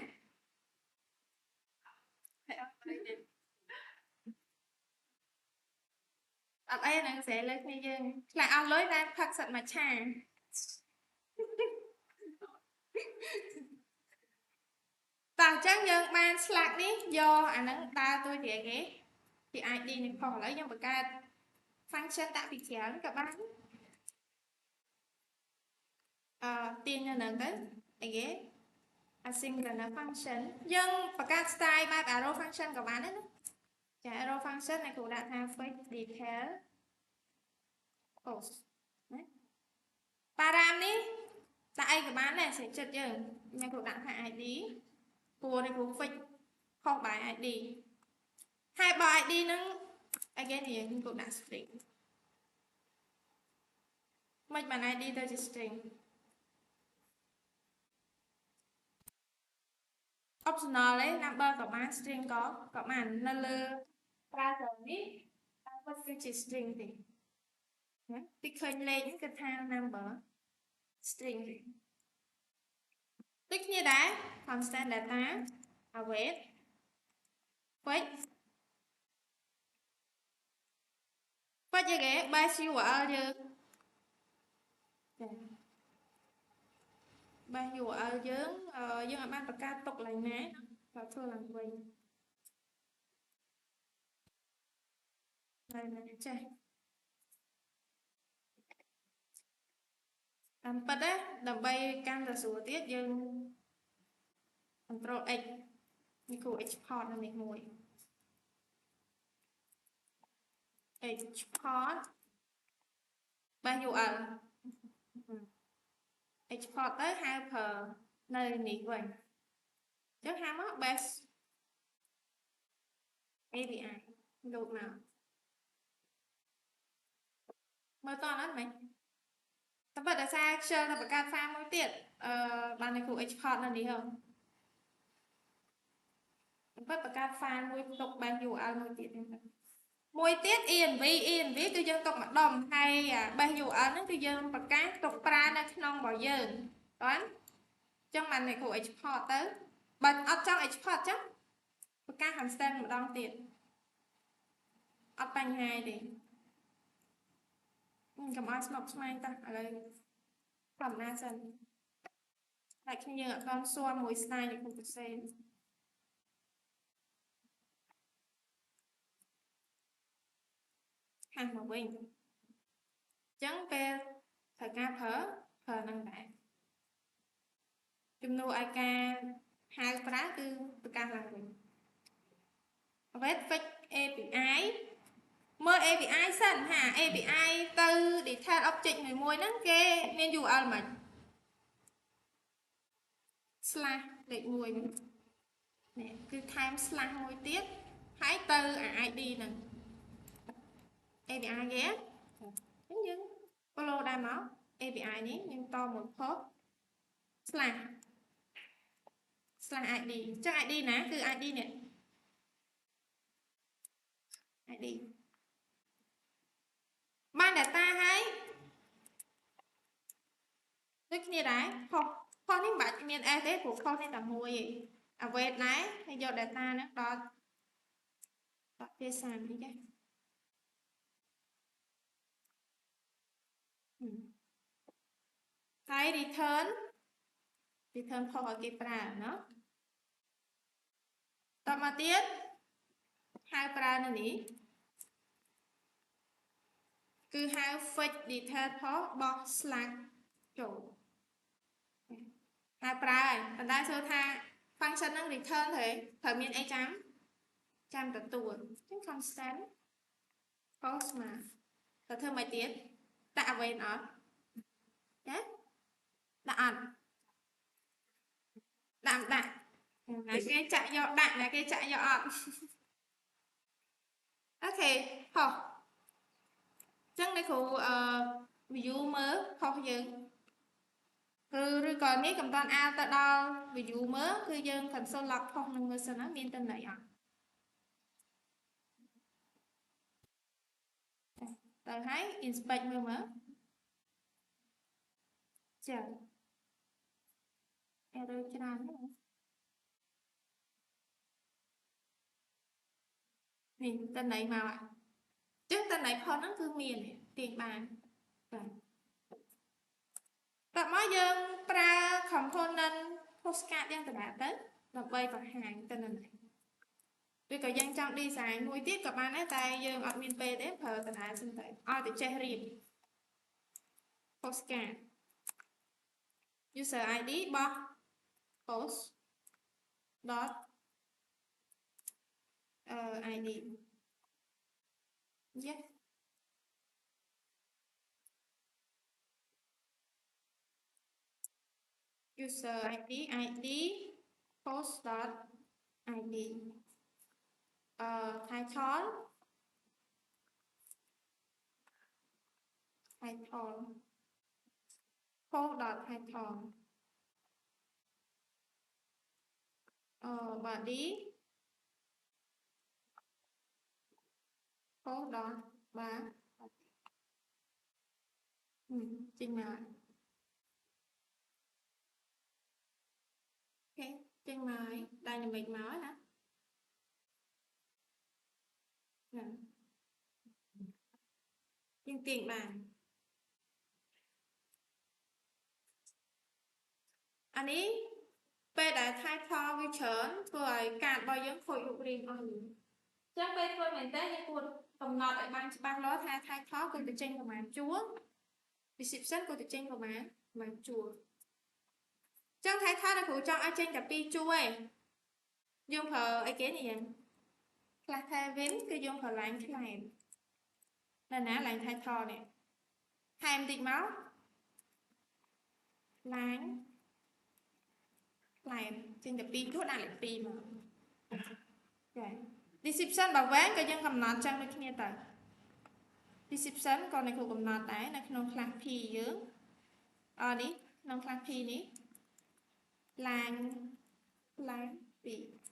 [SPEAKER 1] អត់អីហ្នឹងស្រែលើគ្នាយើងខ្លាចអស់លុយតែផឹកសិតមួយឆាតើអញ្ចឹងយើងបានស្លាកនេះយកអាហ្នឹងដើរទួយជាគេពី ID នេះផងឥឡូវយើងបង្កើត function ដាក់ពីច្រើនក៏បានទាញនៅហ្នឹងទៅអីគេ asynchronous function យើងបង្កើត style បែប arrow function ក៏បានដែរណាចា arrow function này cũng đã tha fake detail post param នេះដាក់អីក៏បានដែរសេចចិត្តយើងខ្ញុំគ្រូដាក់ថា ID ព្រោះនេះគ្រូ fix ខុសបាយ ID ហើយបើ ID ហ្នឹងអីគេនេះខ្ញុំគ្រូដាក់ string មិនបាន ID ទៅជា string optional ទេ number ក៏បាន string ក៏បាននៅលើ browser នេះតាមពិតគឺជា string ទេទីឃើញលេខគឺថា number string ដូចគ្នាដែរ constant data await fetch អីគេ base URL យើង base URL យើងយើងអាចបានបង្កើតទុកឡើងណាបើធ្វើឡើងវិញហើយចេះតាមពិតណាដើម្បីកាន់តែស្រួលទៀតយើង control X នេះគូ export នៅនេះមួយ export base URL export ទៅហៅប្រើនៅនេះវិញអញ្ចឹងហៅមក base API លោកមកមើលតោះណាមែនតែបើតែសារខ្ជិលតែបង្កើត file មួយទៀតបាននៅគូ export នៅនេះហ៎តែបើបង្កើត file មួយទុក base URL មួយទៀតហ្នឹង មួយទៀត env គឺយើងទុកម្ដុំហើយ base URL ហ្នឹងគឺយើងប្រកាសទុកប្រើនៅក្នុងរបស់យើងបាទអញ្ចឹងបានអ្នកគ្រូ export ទៅបើអត់ចង់ export អញ្ចឹងប្រកាស constant ម្ដងទៀតអត់បញ្ហាទេកុំឲ្យស្មុគស្មាញតោះឥឡូវធម្មតាសិនតែខ្ញុំយើងអត់បានស៊ាំមួយស្នាយអ្នកគ្រូពិសេសខាងមកវិញអញ្ចឹងពេលត្រូវការប្រើនឹងដែរជំនួសឲ្យការហៅប្រើគឺប្រកាសឡើងវិញ Web fix API មើល API សិនហា API ទៅ detail object មួយហ្នឹងគេមាន URL មិនslash លេខ1ហ្នឹងនេះគឺថែម slash មួយទៀតហើយទៅ ID ហ្នឹង API គេអញ្ចឹងយើង follow ដែរមក API នេះយើងតមួយ post slash ID អញ្ចឹង ID ណាគឺ ID នេះ ID បាន data ហើយដូចគ្នាដែរផុសនេះមិនបាច់មាន S ទេព្រោះផុសនេះតែមួយឯង await ដែរហើយយក data ហ្នឹងដល់ភាសានេះចាហើយ return ផុសឲ្យគេប្រើណោះតមកទៀតហៅប្រើនៅនេះគឺហៅ fetch detail ផុសបោះ slash ចូលហៅប្រើហើយប៉ុន្តែសួរថា function ហ្នឹង return ត្រូវមានអីចាំទទួលអញ្ចឹង constant post មកទៅធ្វើមិនទៀតដាក់ await អត់ចាដាក់អត់ដាក់ណាគេចាក់យកដាក់ណាគេចាក់យកអត់អូខេហោះអញ្ចឹងអ្នកគ្រូview មើលខុសយើងឬក៏នេះកំតាន់អាទៅដល់ view មើលគឺយើង console log ផុសនឹងមើលសិនណាមានតំណែងអត់ទៅហើយ inspect មើលចា error ច្រើននេះតំណែងមកចឹងតំណែងផុសហ្នឹងគឺមានទាញបានបាទតមកយើងប្រើ component postcard យ៉ាងដដែលទៅដើម្បីបង្ហាញទៅនឹងឬក៏យើងចង់ design មួយទៀតក៏បានដែរតែយើងអត់មានពេលទេប្រើដដែលសិនទៅឲ្យតែចេះរៀប postcard user ID បោះ post dot ID yes user ID post dot ID title post dot title body post dot bar ចេញមកអូខេចេញមកហើយ dynamic មកណាយើងទាញបានអានេះពេលដែល title វាច្រើនធ្វើឲ្យកាតរបស់យើងខូចរូបរាងអស់ហ្នឹងអញ្ចឹងពេលធ្វើមែនតើយើងគួរកំណត់ឲ្យបានច្បាស់លាស់ថា title គឺទៅចេញប្រហែលជួរ description គឺទៅចេញប្រហែលជួរអញ្ចឹង title ដែលគ្រូចង់ឲ្យចេញតែ2ជួរឯងយើងប្រើអីគេនេះយ៉ាង class Kevin គឺយើងប្រើ line claim នៅណា line title នេះថែមតិចមក line claim ចេញតែ2ជួរដាក់លេខ2មកចា description បើវែងក៏យើងកំណត់ចឹងដូចគ្នាទៅ description ក៏អ្នកគ្រូកំណត់ដែរនៅក្នុង class P យើងនេះក្នុង class P នេះ line 2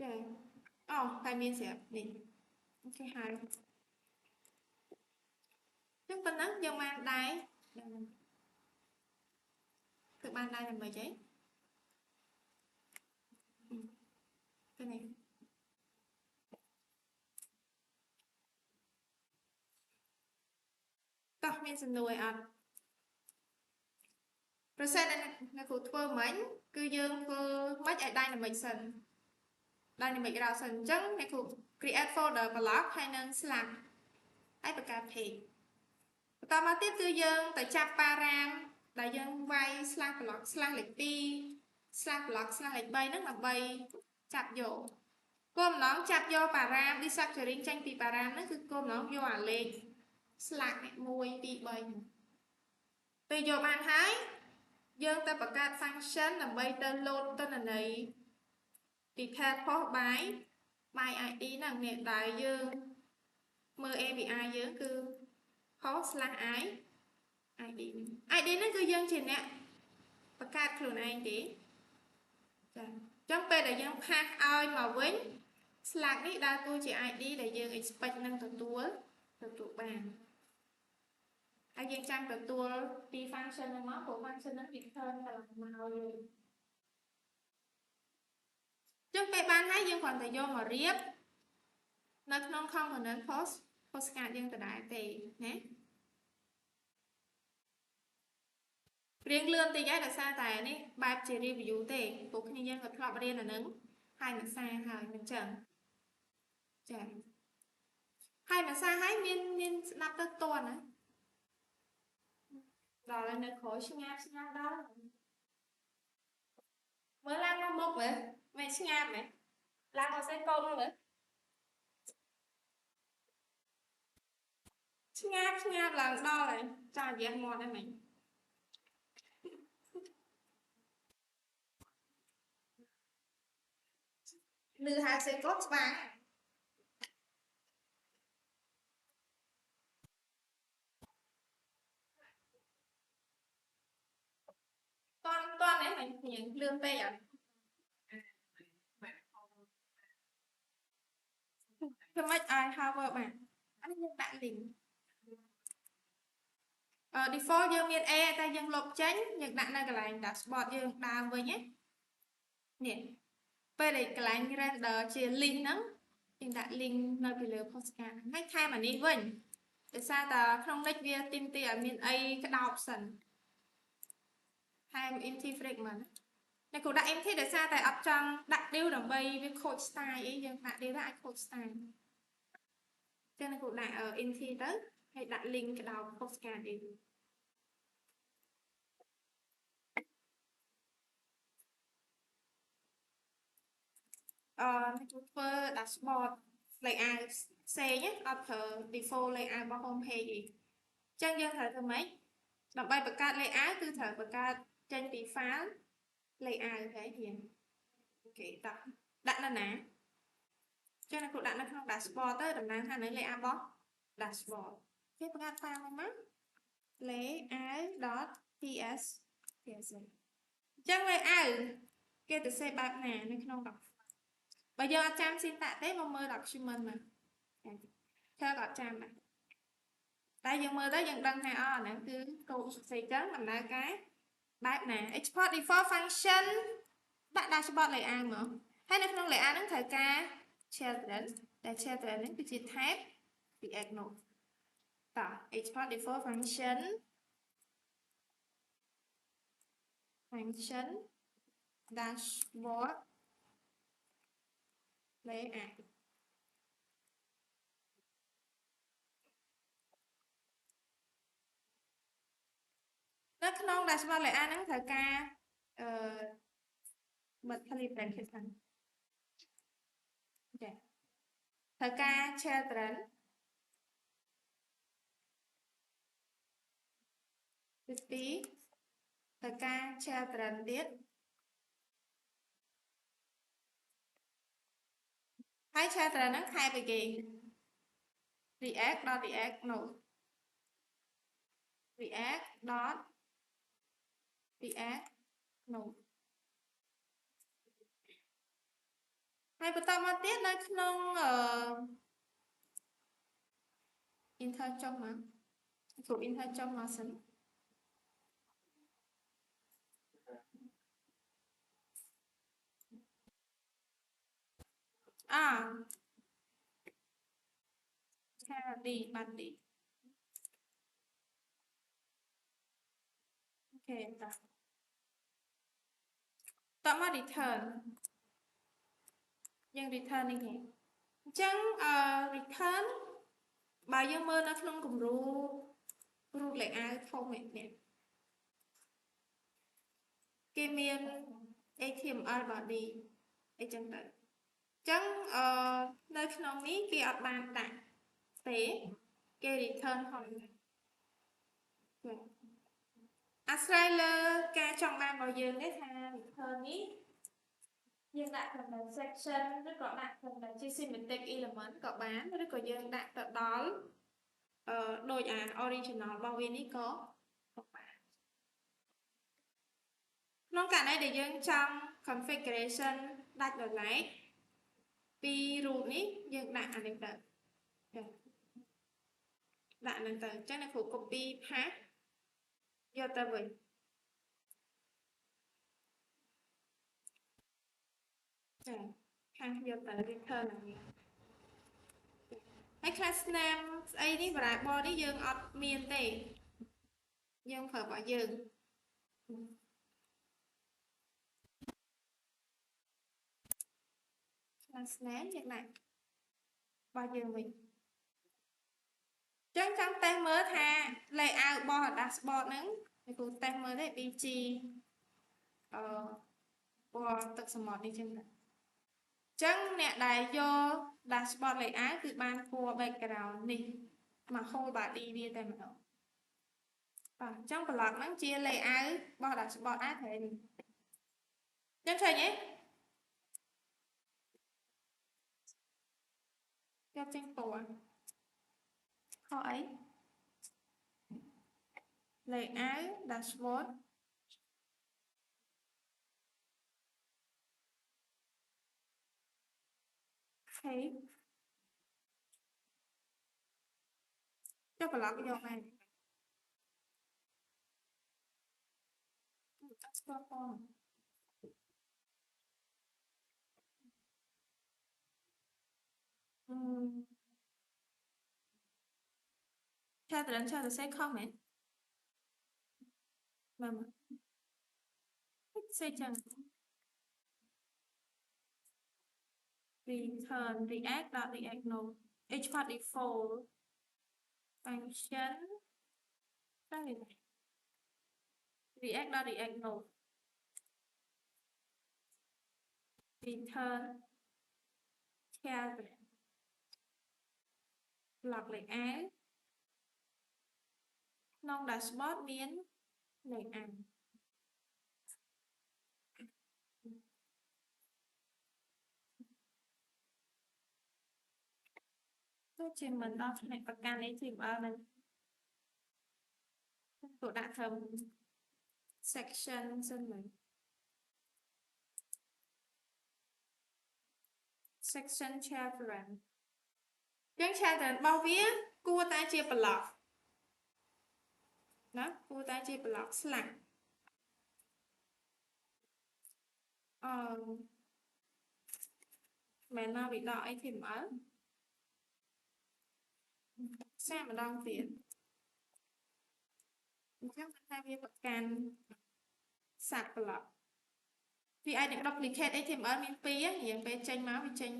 [SPEAKER 1] ចា phải miên sẽ nè ok hai chúng ta nói dân ban đáy từ ban đáy là mấy giấy cái này có miên sẽ nuôi ạ process này là của thua mấy cứ dương thua mấy ở đây là mình sần đây là mình cái đầu sần trắng này của create folder block hay nâng slack ấy bật cà phêต่อมาទៀតគឺយើងទៅចាប់ប៉ារ៉ាមដែលយើងវាយ slash block slash លេខ2 slash block slash លេខ3ហ្នឹងដើម្បីចាប់យកគោលបំណងចាប់យកប៉ារ៉ាម destructuring ចេញពីប៉ារ៉ាមហ្នឹងគឺគោលបំណងយកអាលេខ slash នេះ1 2 3ហ្នឹងពេលយកបានហើយយើងទៅបង្កើត function ដើម្បីទៅ load ទិន្នន័យ detail post by id ហ្នឹងនេះដែលយើងមើល API យើងគឺ post slash i id ហ្នឹងគឺយើងជាអ្នកបង្កើតខ្លួនឯងទេចាអញ្ចឹងពេលដែលយើង pass ឲ្យមកវិញ slash នេះដើរតួជា id ដែលយើង expect នឹងទទួលបានហើយយើងចាំទទួលពី function ហ្នឹងមកព្រោះ function ហ្នឹង return តែមកឲ្យយើងអញ្ចឹងពេលបានហើយយើងគ្រាន់តែយកមករៀបនៅក្នុង component postcard យើងដដែលទេណារៀងលឿនតិចហើយដោយសារតែនេះបែបជា review ទេពួកគ្នាយើងក៏ធ្លាប់រៀនអានឹងហើយមិនសារហើយមិនចឹងចាហើយមិនសារហើយមានស្ដាប់ទៅតន់ណាដល់នៅក្រោយឆ្ងាប់ដល់មើលឡើងមកមុខមើលមិនឆ្ងាប់មែនឡើងមកសេកូនមើលឆ្ងាប់ឡើងដល់ហើយចារយះមាត់ហ្នឹងមិញលឺហើយសេកូនច្បាស់តន់នេះmìnhលឿនពេកអត់ធ្វើម៉េចឲ្យ hover បានអានេះយើងដាក់ link default យើងមាន A តែយើងលុបចេញយើងដាក់នៅកន្លែង dashboard យើងដើមវិញនេះពេលដែលកន្លែង render ជា link ហ្នឹងយើងដាក់ link នៅពីលើ postcard ហើយថែមអានេះវិញដោយសារតែក្នុង nick វាទីមទីឲ្យមានអីក្តោបសិនថែម empty fragment តែគូដាក់ empty ដោយសារតែអត់ចង់ដាក់ div ដើម្បីវាខូច style អីយើងដាក់ div ទៅអាចខូច style ចឹងគូដាក់ empty ទៅហើយដាក់ link ក្តោប postcard អីធ្វើ dashboard layout ផ្សេងអត់ប្រើ default layout របស់ home page ទេអញ្ចឹងយើងត្រូវធ្វើម៉េចដើម្បីបង្កើត layout គឺត្រូវបង្កើតចេញពី file layout ហើយយើងគេដាក់នៅណាចឹងគ្រូដាក់នៅក្នុង dashboard ទៅតំណាងថានៅ layout របស់ dashboard គេបង្កើត file មក layout.ts អញ្ចឹង layout គេទៅ save បែបណានៅក្នុង បើយើងអត់ចាំ syntax ទេមកមើល document មកធ្វើក៏អត់ចាំដែរតែយើងមើលទៅយើងដឹងថាហ្នឹងគឺកូដផ្សេងចឹងដំណើរការបែបណា export default function ដាក់ dashboard layout មកហើយនៅក្នុង layout ហ្នឹងត្រូវការ children ដែល children ហ្នឹងគឺជា type react node តោះ export default function dashboard layout នៅក្នុង dashboard layout ហ្នឹងត្រូវការបិទ curly bracket ហ្នឹងចាត្រូវការ children ទី2ត្រូវការ children ទៀតហើយ children ហ្នឹងថែពីគេ react node react node ហើយបន្តមកទៀតនៅក្នុងInter ចុះមកគ្រូ Inter ចុះមកសិនខាឌីបាត់ឌីអូខេតតមក return យើង return នេះគេអញ្ចឹងreturn បើយើងមើលនៅក្នុងគំរូរូប layout ធំនេះគេមាន HTML body អីចឹងទៅអញ្ចឹងនៅក្នុងនេះគេអត់បានដាក់ទេគេ return ហត់អាស្រ័យលើការចង់បានរបស់យើងទេថា return នេះយើងដាក់ត្រឹមតែ section ឬក៏ដាក់ត្រឹមតែជា semantic element ក៏បានឬក៏យើងដាក់ទៅដល់ដូចអា original របស់វានេះក៏បានក្នុងករណីដែលយើងចង់ configuration ដាច់ដោយឡែកពីរូបនេះយើងដាក់អានេះទៅដាក់នឹងទៅអញ្ចឹងអ្នកគ្រូ copy path យកទៅវិញចាខាងយកទៅ return ហ្នឹងហើយ class name ស្អីនេះ variable នេះយើងអត់មានទេយើងប្រើរបស់យើង class name យ៉ាងណារបស់យើងវិញចឹងចង់តេស្តមើលថា layout របស់ dashboard ហ្នឹងអ្នកគ្រូតេស្តមើលទេ BG ពណ៌ទឹកសមុទ្រនេះចឹងចឹងអ្នកដែលយក dashboard layout គឺបានពណ៌ background នេះមក whole body វាតែម្ដងបាទអញ្ចឹង block ហ្នឹងជា layout របស់ dashboard ដែរត្រូវនេះចឹងឃើញទេយកចេញពណ៌ខអី layout dashboard ហេចុះ block យកមកអត់ស្គាល់ពណ៌ឆាទៅសេ comment មើលសេចឹង return react node export default function react node return children block layout ក្នុង dashboard មាន layout ទោះជាមិនដល់ផ្នែកប្រកាន់ HTML នឹងគួរដាក់ត្រឹម section សិនមើល section children ចឹង children របស់វាគួរតែជា block ណាគួរតែជា block slash មិនមកវិដក HTML សាកម្ដងទៀតអញ្ចឹងថាវាប្រកាន់សាច់ block វាអាចនឹង duplicate HTML មាន2រៀងពេលចេញមកវាចេញ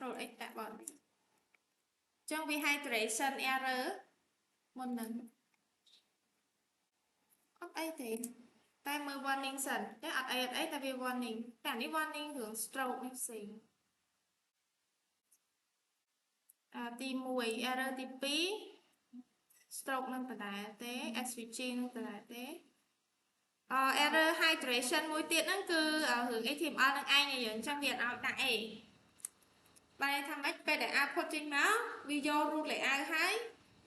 [SPEAKER 1] 2Control X ដាក់បនអញ្ចឹងវា hydration error មុននឹងអត់អីទេតែមើល warning សិនតែអត់អីតែវា warning តែនេះ warning រឿង stroke នេះផ្សេងទី1 error ទី2 stroke នឹងដដែលទេ SVG នឹងដដែលទេerror hydration មួយទៀតហ្នឹងគឺរឿង HTML នឹងឯងយើងអញ្ចឹងវាអត់ឲ្យដាក់អីបែរថាម៉េចពេលដែល output ចេញមកវាយករូប layout ហើយ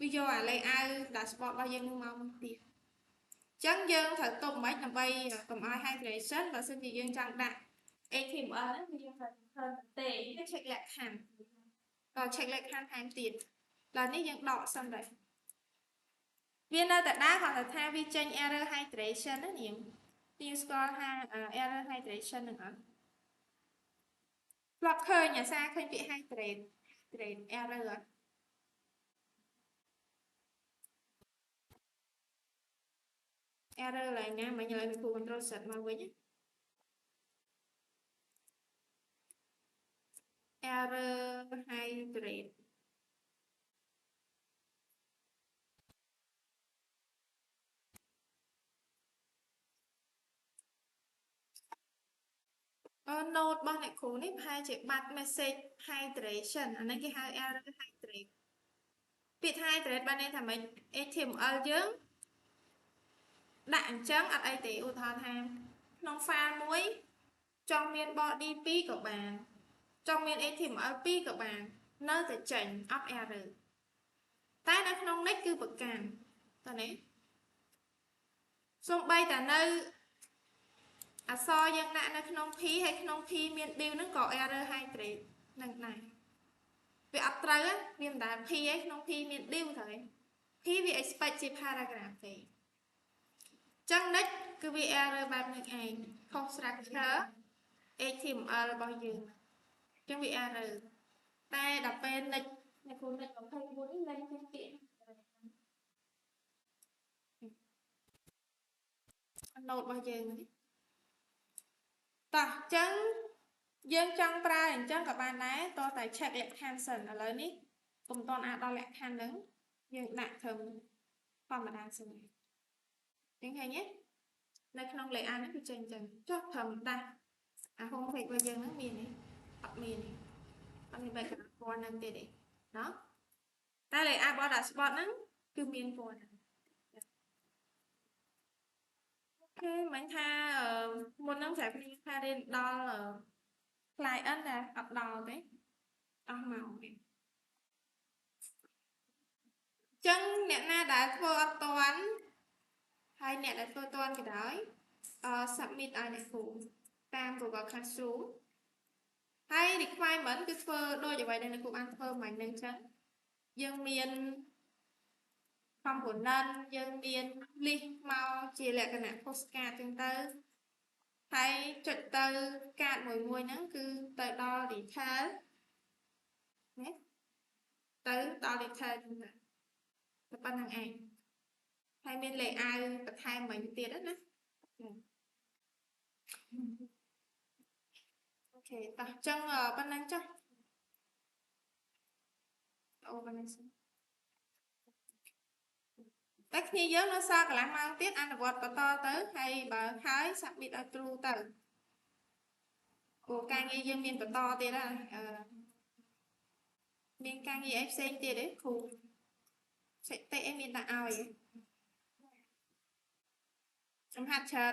[SPEAKER 1] វាយកអា layout dashboard របស់យើងនឹងមកទៀត Chẳng dương thật tụng mấy là bay cầm ai hydration và xin thì dương chẳng đại ATM đó thì dương thật hơn tệ cái check lại hàng rồi check lại hàng tiền là ní dương đỏ xong rồi viên ở tại đá hoặc là thay vi tranh error hydration đó nhiều new score ha error hydration nữa lọc khơi nhà xa khơi bị hydrate error error là nha mọi người mình phụ control set mà với nhé error hydrate node របស់អ្នកគ្រូនេះប្រហែលជាបាត់ message hydration អានេះគេហៅ error hydrate ពាក្យ hydrate បានន័យថាម៉េច HTML យើងដាក់អញ្ចឹងអត់អីទេឧទាហរណ៍ថាក្នុង file មួយចង់មាន body 2ក៏បានចង់មាន HTML 2ក៏បាននៅតែចេញអត់ error តែនៅក្នុងនេះគឺប្រកាន់តើនេះសូម្បីតែនៅអក្សរយើងដាក់នៅក្នុង P ហើយក្នុង P មាន div ហ្នឹងក៏ error hydrate នឹងដែរវាអត់ត្រូវវាមិនដែល P ឯក្នុង P មាន div ត្រូវឯង P វា expect ជា paragraph ទេចឹងនេះគឺវា error បែបនេះឯង structure HTML របស់យើងចឹងវា error តែដល់ពេលនិចនៅគ្រូនិច24នេះលេងជាពាក្យ node របស់យើងនេះតោះចឹងយើងចង់ប្រើអញ្ចឹងក៏បានដែរតោះតែ check លក្ខខណ្ឌសិនឥឡូវនេះកុំតន់អាចដល់លក្ខខណ្ឌហ្នឹងយើងដាក់ត្រឹមធម្មតាសិនចឹងឃើញទេនៅក្នុង layout នេះគឺចេញអញ្ចឹងចុះត្រឹមដាក់អា home page របស់យើងហ្នឹងមានទេអត់មានទេអត់មាន background ពណ៌ហ្នឹងទេទេណោះតែ layout របស់ dashboard ហ្នឹងគឺមានពណ៌ហ្នឹងគេមិនថាមុនហ្នឹងស្រាប់គ្នាថារៀនដល់ client ដែរអត់ដល់ទេអស់មកវិញចឹងអ្នកណាដែលធ្វើអត់ទាន់ហើយអ្នកដែលធ្វើទាន់ក៏ដោយ submit ឲ្យអ្នកគ្រូតាម Google Classroom ហើយ requirement គឺធ្វើដូចអ្វីដែលអ្នកគ្រូបានធ្វើមិញហ្នឹងចឹងយើងមាន component យើងមាន list មកជាលក្ខណៈ postcard ចឹងទៅហើយចុចទៅកាតមួយហ្នឹងគឺទៅដល់ detail ណាទៅដល់ detail ហ្នឹងតែប៉ុណ្្នឹងឯងហើយមាន layout បន្ថែមមិញទៀតណាអូខេតោះចឹងប៉ុណ្្នឹងចុះអូប៉ុណ្្នឹងតែគ្នាយើងនៅសល់កន្លះម៉ោងទៀតអនុវត្តបន្តទៅហើយបើហើយ submit ឲ្យ true ទៅព្រោះការងារយើងមានបន្តទៀតណាមានការងារអីផ្សេងទៀតទេគ្រូសេចក្ដីអីមានដាក់ឲ្យចំហាត់ច្រើន